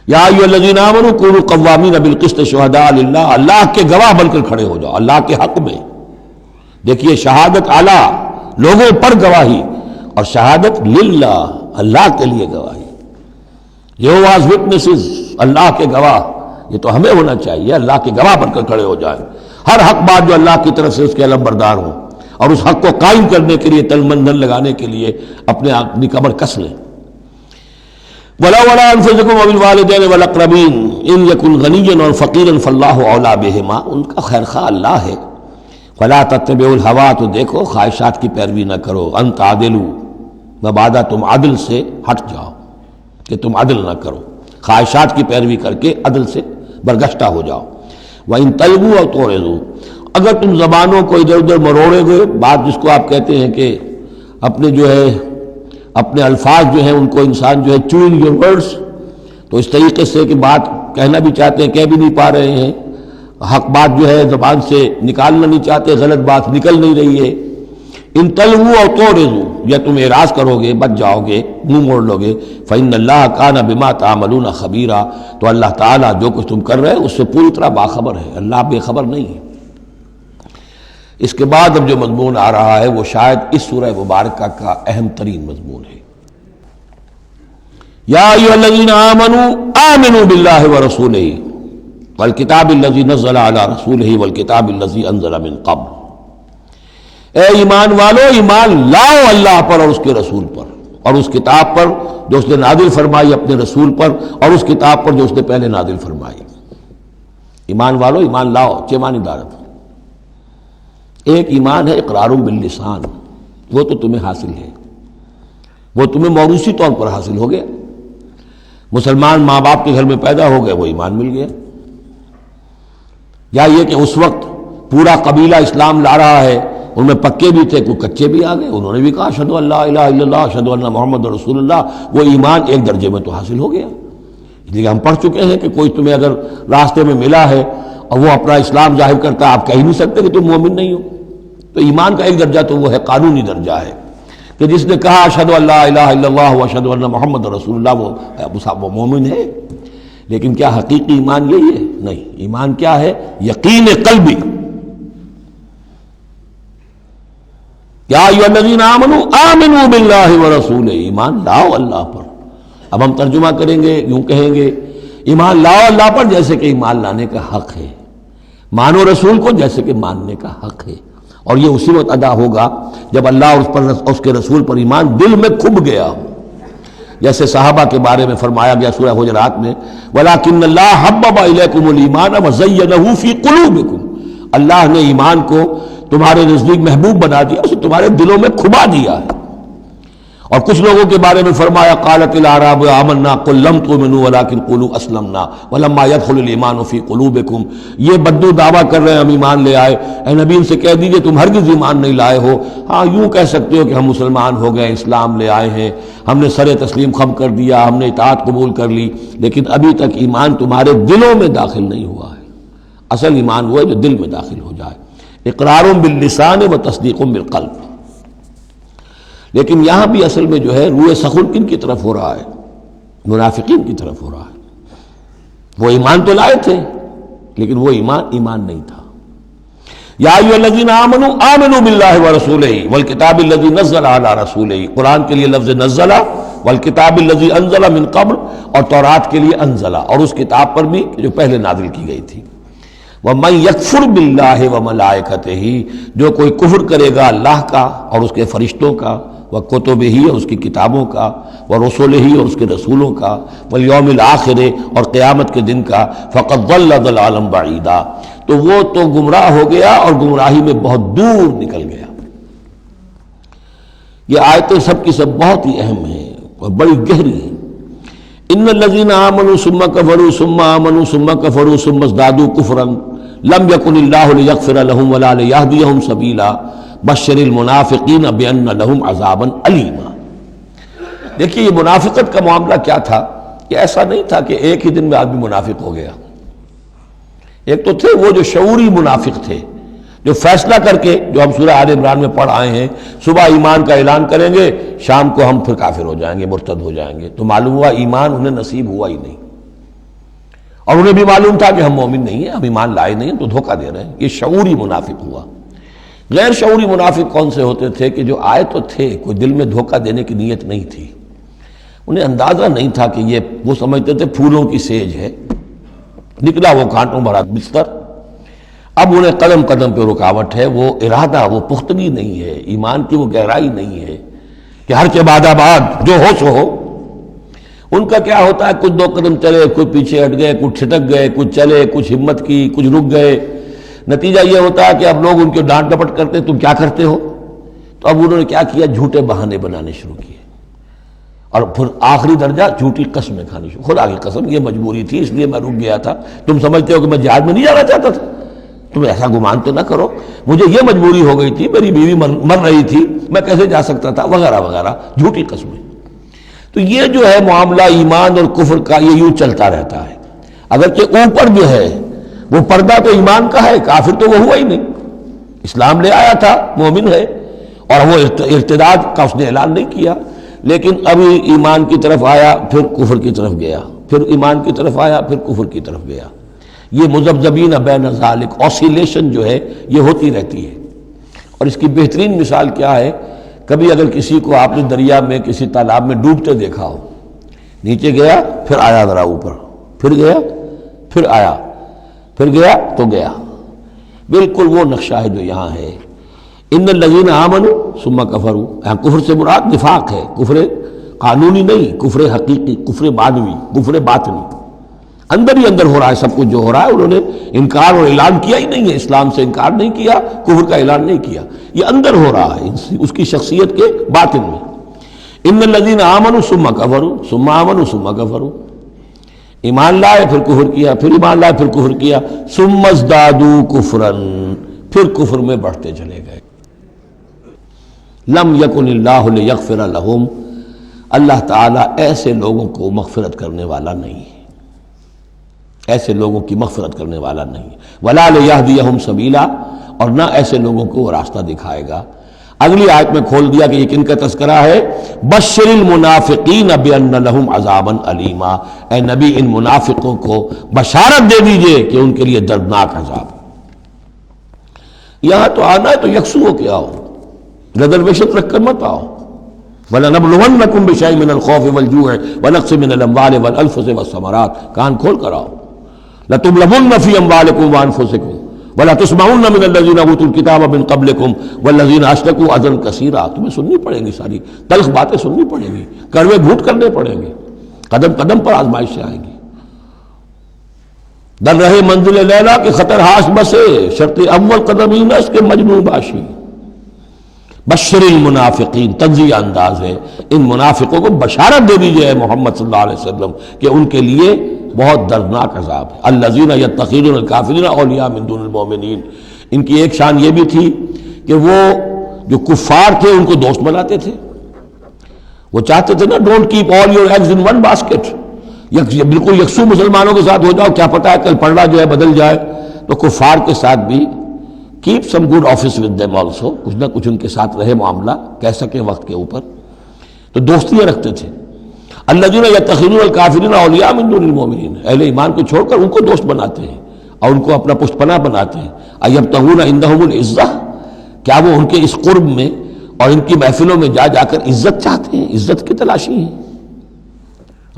یا ایھا الذین آمنوا کونوا قوامین بالقسط شہداء للہ، اللہ کے گواہ بن کر کھڑے ہو جاؤ اللہ کے حق میں۔ دیکھیے شہادت اعلیٰ، لوگوں پر گواہی، اور شہادت للہ، اللہ کے لیے گواہی۔ یہوہاز وٹنسز، اللہ کے گواہ، یہ تو ہمیں ہونا چاہیے، اللہ کے گواہ بن کر کھڑے ہو جائیں، ہر حق بات جو اللہ کی طرف سے اس کے علمبردار ہوں، اور اس حق کو قائم کرنے کے لیے تن من دھن لگانے کے لیے اپنی کمر کس لیں۔ وَلَوْ عَلَىٰ أَنفُسِكُمْ وَبِالْوَالِدَيْنِ وَالْأَقْرَبِينَ إِن يَكُنْ غَنِيًّا أَوْ فَقِيرًا فَاللَّهُ أَوْلَىٰ بِهِمَا، ان کا خیر خواہ اللہ ہے۔ فَلَا تَتَّبِعُوا الْهَوَىٰ، تو دیکھو خواہشات کی پیروی نہ کرو، أَن تَعْدِلُوا، مبادا تم عدل سے ہٹ جاؤ کہ تم عدل نہ کرو، خواہشات کی پیروی کر کے عدل سے برگشتہ ہو جاؤ۔ وَإِن تَلْوُوا أَوْ تُعْرِضُوا، اگر تم زبانوں کو ادھر ادھر مروڑے گئے، بات جس کو آپ کہتے ہیں کہ اپنے جو ہے اپنے الفاظ جو ہیں ان کو انسان جو ہے چوئنگ یور ورڈز، تو اس طریقے سے کہ بات کہنا بھی چاہتے ہیں کہہ بھی نہیں پا رہے ہیں، حق بات جو ہے زبان سے نکالنا نہیں چاہتے، غلط بات نکل نہیں رہی ہے۔ ان تلووا او تعرضوا، یا تم اعراض کرو گے، بچ جاؤ گے، منہ موڑ لو گے، فإن اللہ کان بما تعملون خبیرا، تو اللہ تعالیٰ جو کچھ تم کر رہے ہو اس سے پوری طرح باخبر ہے، اللہ بے خبر نہیں ہے۔ اس کے بعد اب جو مضمون آ رہا ہے وہ شاید اس سورہ مبارکہ کا اہم ترین مضمون ہے۔ یا ایھا الذین آمنوا آمنوا باللہ ورسولہ والکتاب الذی نزل علی رسولہ والکتاب الذی انزل من قبل، اے ایمان والو ایمان لاؤ اللہ پر اور اس کے رسول پر، اور اس کتاب پر جو اس نے نازل فرمائی اپنے رسول پر، اور اس کتاب پر جو اس نے پہلے نازل فرمائی۔ ایمان والو ایمان لاؤ، چھ معنی دارت۔ ایک ایمان ہے اقرار باللسان، وہ تو تمہیں حاصل ہے، وہ تمہیں موروثی طور پر حاصل ہو گیا، مسلمان ماں باپ کے گھر میں پیدا ہو گئے، وہ ایمان مل گیا۔ یا یہ کہ اس وقت پورا قبیلہ اسلام لا رہا ہے، ان میں پکے بھی تھے، کوئی کچے بھی آ گئے، انہوں نے بھی کہا اشہد ان لا الہ الا اللہ اشہد ان محمد رسول اللہ، وہ ایمان ایک درجے میں تو حاصل ہو گیا۔ اس لیے ہم پڑھ چکے ہیں کہ کوئی تمہیں اگر راستے میں ملا ہے اور وہ اپنا اسلام ظاہر کرتا ہے، آپ کہہ نہیں سکتے کہ تم مومن نہیں ہو۔ تو ایمان کا ایک درجہ تو وہ ہے، قانونی درجہ ہے، کہ جس نے کہا اشہد ان لا الہ الا اللہ واشہد ان محمد رسول اللہ، وہ مومن ہے۔ لیکن کیا حقیقی ایمان یہی ہے؟ نہیں، ایمان کیا ہے؟ یقین قلبی۔ یا ایھا الذین آمنوا آمنوا باللہ ورسولہ، ایمان لاؤ اللہ پر۔ اب ہم ترجمہ کریں گے، یوں کہیں گے ایمان لاؤ اللہ پر جیسے کہ ایمان لانے کا حق ہے، مانو رسول کو جیسے کہ ماننے کا حق ہے، اور یہ اسی وقت ادا ہوگا جب اللہ اور اس کے رسول پر ایمان دل میں کھب گیا ہو، جیسے صحابہ کے بارے میں فرمایا گیا سورہ حجرات میں وَلَٰكِنَّ اللَّهَ حَبَّبَ إِلَيْكُمُ الْإِيمَانَ وَزَيَّنَهُ فِي قُلُوبِكُمْ، اللہ نے ایمان کو تمہارے نزدیک محبوب بنا دیا، اسے تمہارے دلوں میں کھبا دیا ہے۔ اور کچھ لوگوں کے بارے میں فرمایا قالت الاعراب آمنا قل لم تؤمنوا ولكن قولوا اسلمنا ولما يدخل الايمان في قلوبكم، یہ بدو دعویٰ کر رہے ہیں ہم ایمان لے آئے۔ اے نبی ان سے کہہ دیجئے تم ہرگز ایمان نہیں لائے ہو، ہاں یوں کہہ سکتے ہو کہ ہم مسلمان ہو گئے، اسلام لے آئے ہیں، ہم نے سر تسلیم خم کر دیا، ہم نے اطاعت قبول کر لی، لیکن ابھی تک ایمان تمہارے دلوں میں داخل نہیں ہوا ہے۔ اصل ایمان وہ ہے جو دل میں داخل ہو جائے، اقرار باللسان و تصدیق بالقلب۔ لیکن یہاں بھی اصل میں جو ہے روئے سخن کن کی طرف ہو رہا ہے؟ منافقین کی طرف ہو رہا ہے۔ وہ ایمان تو لائے تھے لیکن وہ ایمان نہیں تھا۔ یا ایھا الذین آمنوا آمنوا باللہ ورسولہ والکتاب الذی نزل علی رسولہ، قرآن کے لیے لفظ نزل، والکتاب الذی انزل من قبل، اور تورات کے لیے انزل، اور اس کتاب پر بھی جو پہلے نازل کی گئی تھی۔ وَمَن يَكْفُرْ بِاللَّهِ وَمَلَائِكَتِهِ، جو کوئی کفر کرے گا اللہ کا اور اس کے فرشتوں کا، وَكُتُبِهِ اور اس کی کتابوں کا، وَرُسُلِهِ اور اس کے رسولوں کا، وَالْيَوْمِ الْآخِرِ اور قیامت کے دن کا، فَقَدْ ضَلَّ ضَلَالًا بَعِيدًا، تو وہ تو گمراہ ہو گیا اور گمراہی میں بہت دور نکل گیا۔ یہ آیتیں سب کی سب بہت ہی اہم ہیں اور بڑی گہری ہیں۔ ان الذین آمنوا ثم کفروا ثم آمنوا ثم کفروا ثم ازدادوا کفرا لم یکن اللہ لیغفر لهم ولا لیہدیہم سبیلا بشر المنافقین بان لهم عذابا الیما۔ دیکھیے یہ منافقت کا معاملہ کیا تھا؟ یہ ایسا نہیں تھا کہ ایک ہی دن میں آدمی منافق ہو گیا۔ ایک تو تھے وہ جو شعوری منافق تھے، جو فیصلہ کر کے، جو ہم سورہ آل عمران میں پڑھ آئے ہیں، صبح ایمان کا اعلان کریں گے، شام کو ہم پھر کافر ہو جائیں گے، مرتد ہو جائیں گے، تو معلوم ہوا ایمان انہیں نصیب ہوا ہی نہیں، اور انہیں بھی معلوم تھا کہ ہم مومن نہیں ہیں، ہم ایمان لائے نہیں ہیں، تو دھوکہ دے رہے ہیں۔ یہ شعوری منافق ہوا۔ غیر شعوری منافق کون سے ہوتے تھے؟ کہ جو آئے تو تھے، کوئی دل میں دھوکہ دینے کی نیت نہیں تھی، انہیں اندازہ نہیں تھا کہ یہ، وہ سمجھتے تھے پھولوں کی سیج ہے، نکلا وہ کانٹوں بھرا بستر۔ اب انہیں قدم قدم پہ رکاوٹ ہے، وہ ارادہ، وہ پختگی نہیں ہے، ایمان کی وہ گہرائی نہیں ہے کہ ہر کے بعد آباد جو ہو سو ہو۔ ان کا کیا ہوتا ہے، کچھ دو قدم چلے، کچھ پیچھے ہٹ گئے، کچھ چھٹک گئے، کچھ چلے، کچھ ہمت کی، کچھ رک گئے۔ نتیجہ یہ ہوتا ہے کہ اب لوگ ان کے ڈانٹ ڈپٹ کرتے تم کیا کرتے ہو، تو اب انہوں نے کیا کیا، جھوٹے بہانے بنانے شروع کیے، اور پھر آخری درجہ جھوٹی قسمیں کھانی شروع۔ خدا کی قسم یہ مجبوری تھی، اس لیے میں رک گیا تھا، تم سمجھتے ہو کہ میں جہاد میں نہیں جانا چاہتا تھا، تم ایسا گمان تو نہ کرو، مجھے یہ مجبوری ہو گئی تھی، میری بیوی مر رہی تھی، میں کیسے جا سکتا تھا، وغیرہ وغیرہ، جھوٹی قسمیں۔ تو یہ جو ہے معاملہ ایمان اور کفر کا، یہ یوں چلتا رہتا ہے۔ اگرچہ اوپر جو ہے وہ پردہ تو ایمان کا ہے، کافر تو وہ ہوا ہی نہیں، اسلام لے آیا تھا، مومن ہے، اور وہ ارتداد کا اس نے اعلان نہیں کیا، لیکن ابھی ایمان کی طرف آیا پھر کفر کی طرف گیا، پھر ایمان کی طرف آیا پھر کفر کی طرف گیا۔ یہ مذبذبین بین ذالک، اوسیلیشن جو ہے یہ ہوتی رہتی ہے۔ اور اس کی بہترین مثال کیا ہے، کبھی اگر کسی کو آپ نے دریا میں کسی تالاب میں ڈوبتے دیکھا ہو، نیچے گیا پھر آیا ذرا اوپر، پھر گیا پھر آیا، پھر گیا تو گیا، بالکل وہ نقشہ ہے جو یہاں ہے۔ ان الذین آمنوا ثم کفروا، یہاں کفر سے مراد نفاق ہے، کفر قانونی نہیں، کفر حقیقی، کفر معنوی، کفر باطنی، اندر ہی اندر ہو رہا ہے سب کچھ جو ہو رہا ہے۔ انہوں نے انکار اور اعلان کیا ہی نہیں ہے، اسلام سے انکار نہیں کیا، کفر کا اعلان نہیں کیا، یہ اندر ہو رہا ہے اس کی شخصیت کے باطن میں۔ ان الذین آمنوا ثم کفروا ثم آمنوا ثم کفروا، ایمان لائے پھر کفر کیا، پھر ایمان لائے پھر کفر کیا، ثم ازدادوا کفرا، پھر کفر میں بڑھتے چلے گئے۔ لم یکن اللہ لیغفر لہم، اللہ تعالیٰ ایسے لوگوں کو مغفرت کرنے والا نہیں ہے، ایسے لوگوں کی مغفرت کرنے والا نہیں ہے، ولا لیہدیہم سبیلا، اور نہ ایسے لوگوں کو وہ راستہ دکھائے گا۔ اگلی آیت میں کھول دیا کہ یہ کن کا تذکرہ ہے، بشر المنافقین بان لہم عذابا الیما، اے نبی ان منافقوں کو بشارت دے دیجئے کہ ان کے لیے دردناک عذاب۔ یہاں تو آنا ہے تو یکسو ہو کے آؤ، ریزرویشن رکھ کر مت آؤ۔ وَلَنَبْلُوَنَّكُمْ بِشَيْءٍ مِّنَ الْخَوْفِ وَالْجُوعِ وَنَقْصٍ مِّنَ الْأَمْوَالِ وَالْأَنفُسِ وَالثَّمَرَاتِ، کان کھول کر آؤ۔ لَتُبْلَوُنَّ فِي أَمْوَالِكُمْ وَأَنفُسِكُمْ وَلَتُسْمَعُنَّ مِنَ الَّذِينَ أُوتُوا الْكِتَابَ مِن قَبْلِكُمْ وَالَّذِينَ أَشْرَكُوا أَذًى كَثِيرًا، تمہیں سننی پڑیں گی، ساری تلخ باتیں سننی پڑیں گی، کڑوے گھونٹ کرنے پڑیں گے، قدم قدم پر آزمائشیں آئیں گی۔ در رہے منزل لیلا کے خطر ہاس بسے، شرط اول قدم ہی نہ اس کے مجنون باشی۔ بشر المنافقین، تنزیہ انداز ہے، ان منافقوں کو بشارت دے دیجئے محمد صلی اللہ علیہ وسلم کہ ان کے لیے بہت دردناک عذاب ہے۔ الذین یتخذون الکافرین اولیاء من دون المؤمنین، ان کی ایک شان یہ بھی تھی کہ وہ جو کفار تھے ان کو دوست بناتے تھے۔ وہ چاہتے تھے نا don't keep all your eggs in one basket, بالکل یکسو مسلمانوں کے ساتھ ہو جاؤ، کیا پتہ ہے کل پلڑا جو ہے بدل جائے۔ تو کفار کے ساتھ بھی keep some good office with them also, کچھ نہ کچھ ان کے ساتھ رہے معاملہ، کہہ سکے وقت کے اوپر، تو دوستیاں رکھتے تھے۔ الذین یتخذون الکافرین اولیاء من دون المؤمنین، اہل ایمان کو چھوڑ کر ان کو دوست بناتے ہیں اور ان کو اپنا پشت پناہ بناتے ہیں۔ ایبتغون عندہم العزہ، کیا وہ ان کے اس قرب میں اور ان کی محفلوں میں جا جا کر عزت چاہتے ہیں، عزت کی تلاشی ہے۔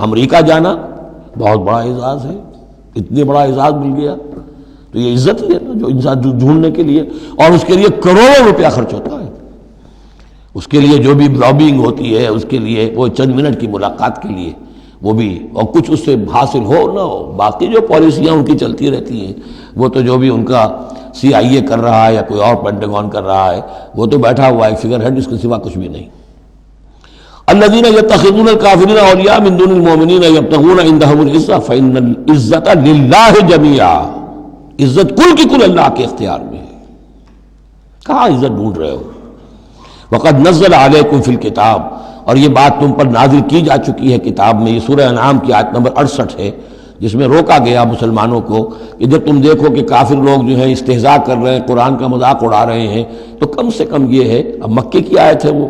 امریکہ جانا بہت بڑا اعزاز ہے، اتنے بڑا اعزاز مل گیا تو یہ عزت ہی ہے نا جو انسان ڈھونڈنے کے لیے، اور اس کے لیے کروڑوں روپیہ خرچ ہوتا ہے، اس کے لیے جو بھی لابینگ ہوتی ہے، اس کے لیے وہ چند منٹ کی ملاقات کے لیے وہ بھی، اور کچھ اس سے حاصل ہو نہ ہو، باقی جو پالیسیاں ان کی چلتی رہتی ہیں وہ تو جو بھی ان کا CIA کر رہا ہے یا کوئی اور پینٹاگون کر رہا ہے وہ تو بیٹھا ہوا ہے فگر ہیڈ، اس کے سوا کچھ بھی نہیں۔ الذین یتخذون الکافرین اولیاء من دون المؤمنین یبتغون عندہم العزہ فإن العزۃ للہ جمیعا، عزت کل کی کل اللہ کے اختیار میں ہے۔ کہاں عزت ڈھونڈ رہے ہو؟ وقد نزل علیکم فی الکتاب، اور یہ بات تم پر نازل کی جا چکی ہے کتاب میں، یہ سورہ انعام کی آیت نمبر 68 ہے، جس میں روکا گیا مسلمانوں کو کہ جب تم دیکھو کہ کافر لوگ جو ہیں استہزاء کر رہے ہیں، قرآن کا مذاق اڑا رہے ہیں، تو کم سے کم یہ ہے، اب مکے کی آیت ہے وہ،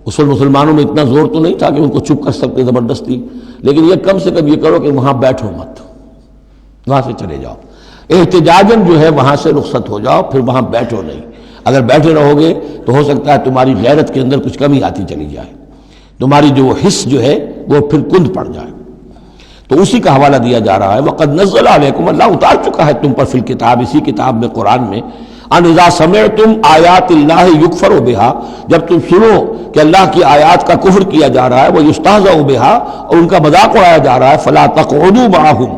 اس وقت مسلمانوں میں اتنا زور تو نہیں تھا کہ ان کو چپ کر سکتے زبردستی، لیکن یہ کم سے کم یہ کرو کہ وہاں بیٹھو مت، وہاں سے چلے جاؤ، احتجاجاً جو ہے وہاں سے رخصت ہو جاؤ، پھر وہاں بیٹھو نہیں۔ اگر بیٹھے رہو گے تو ہو سکتا ہے تمہاری غیرت کے اندر کچھ کمی آتی چلی جائے، تمہاری جو حس جو ہے وہ پھر کند پڑ جائے۔ تو اسی کا حوالہ دیا جا رہا ہے، وقد نزل علیکم، اللہ اتار چکا ہے تم پر فی الکتاب، اسی کتاب میں قرآن میں، ان اذا سمعتم آیات اللہ یکفر بہا، جب تم سنو کہ اللہ کی آیات کا کفر کیا جا رہا ہے، وہ یستہزأ بہا، اور ان کا مذاق اڑایا جا رہا ہے، فلا تقعدوا معہم،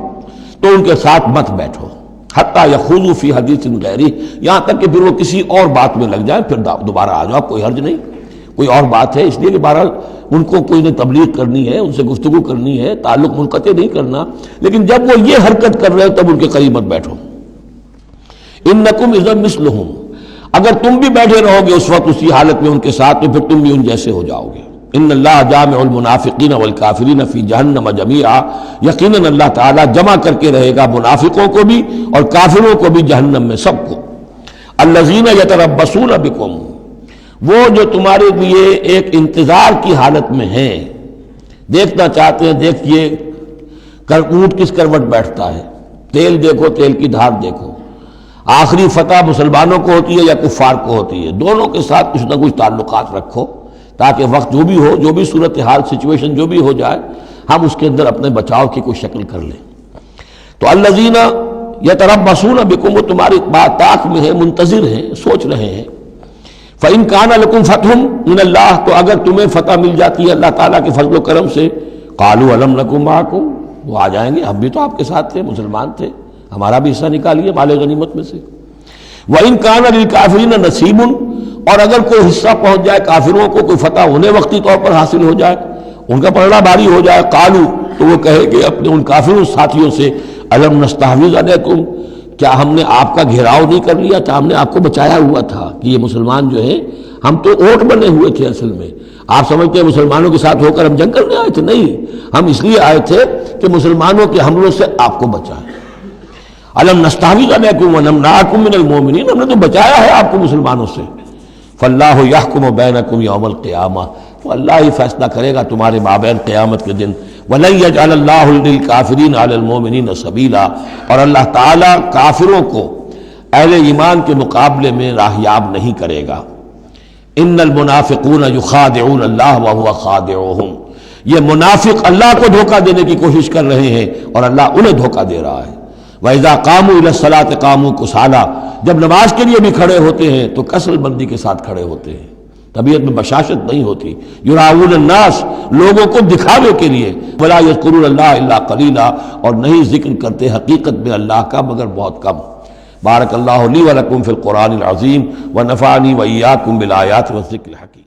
تو ان کے ساتھ مت بیٹھو، حتی یخوضوا فی حدیث غیرہ، یہاں تک کہ پھر وہ کسی اور بات میں لگ جائیں، پھر دوبارہ آ جاؤ، کوئی حرج نہیں، کوئی اور بات ہے، اس لیے کہ بہرحال ان کو کوئی نے تبلیغ کرنی ہے، ان سے گفتگو کرنی ہے، تعلق منقطع نہیں کرنا، لیکن جب وہ یہ حرکت کر رہے ہو تب ان کے قریب مت بیٹھو۔ انکم اذا مثلہم، اگر تم بھی بیٹھے رہو گے اس وقت اسی حالت میں ان کے ساتھ تو پھر تم بھی ان جیسے ہو جاؤ گے۔ ان اللہ جامع المنافقین والکافرین فی جہنم جمیعا، یقیناً اللہ تعالیٰ جمع کر کے رہے گا منافقوں کو بھی اور کافروں کو بھی جہنم میں سب کو۔ الذین یتربصون بکم، وہ جو تمہارے لیے ایک انتظار کی حالت میں ہیں، دیکھنا چاہتے ہیں، دیکھیے اونٹ کس کروٹ بیٹھتا ہے، تیل دیکھو، تیل کی دھار دیکھو، آخری فتح مسلمانوں کو ہوتی ہے یا کفار کو ہوتی ہے، دونوں کے ساتھ کچھ نہ کچھ تعلقات رکھو تاکہ وقت جو بھی ہو، جو بھی صورتحال سچویشن جو بھی ہو جائے، ہم اس کے اندر اپنے بچاؤ کی کوئی شکل کر لیں۔ تو الذین یتربصون بکم، وہ تمہاری بات طاق میں ہے، منتظر ہیں، سوچ رہے ہیں۔ فَإِن كَانَ لَكُمْ فَتْحٌ مِّنَ اللَّهِ، تو اگر تمہیں فتح مل جاتی ہے اللہ تعالیٰ کے فضل و کرم سے، قَالُوا أَلَمْ نَكُن مَّعَكُمْ، وہ آ جائیں گے، ہم بھی تو آپ کے ساتھ تھے، مسلمان تھے، ہمارا بھی حصہ نکالیے مال غنیمت میں سے۔ وَإِن كَانَ لِلْكَافِرِينَ نَصِيبٌ، اور اگر کوئی حصہ پہنچ جائے کافروں کو، کوئی فتح ہونے وقتی طور پر حاصل ہو جائے، ان کا پلڑا بھاری ہو جائے، قالوا، تو وہ کہے کہ اپنے ان کافروں ساتھیوں سے، أَلَمْ نَسْتَحْوِذْ عَلَيْكُمْ، کیا ہم نے آپ کا گھیراؤ نہیں کر لیا تھا، ہم نے آپ کو بچایا ہوا تھا کہ یہ مسلمان جو ہیں، ہم تو اوٹ بنے ہوئے تھے اصل میں، آپ سمجھتے ہیں مسلمانوں کے ساتھ ہو کر ہم جنگ کرنے آئے تھے، نہیں، ہم اس لیے آئے تھے کہ مسلمانوں کے حملوں سے آپ کو بچائیں۔ أَلَمْ نَسْتَحْوِذْ عَلَيْكُمْ وَنَمْنَعْكُمْ مِنَ الْمُؤْمِنِينَ، ہم نے تو بچایا ہے آپ کو مسلمانوں سے۔ فَاللَّهُ يَحْكُمُ بَيْنَكُمْ يَوْمَ الْقِيَامَةِ، تو اللہ ہی فیصلہ کرے گا تمہارے مابین قیامت کے دن۔ وَلَن يَجْعَلَ اللَّهُ لِلْكَافِرِينَ عَلَى الْمُؤْمِنِينَ سَبِيلًا، اور اللہ تعالیٰ کافروں کو اہل ایمان کے مقابلے میں راہیاب نہیں کرے گا۔ ان المنافقون یخادعون اللہ وهو خادعهم، یہ منافق اللہ کو دھوکہ دینے کی کوشش کر رہے ہیں اور اللہ انہیں دھوکہ دے رہا ہے۔ وَإِذَا قَامُوا إِلَى الصَّلَاةِ قَامُوا كُسَالَىٰ، جب نماز کے لیے بھی کھڑے ہوتے ہیں تو کسل بندی کے ساتھ کھڑے ہوتے ہیں، طبیعت میں بشاشت نہیں ہوتی. یراؤون الناس، لوگوں کو دکھاوے کے لیے. ولا یذکرون اللہ الا قلیلا، اور نہیں ذکر کرتے حقیقت میں اللہ کا مگر بہت کم. بارک اللہ لی ولکم فی القرآن العظیم ونفعنی وإیاکم بالآیات والذکر الحکیم.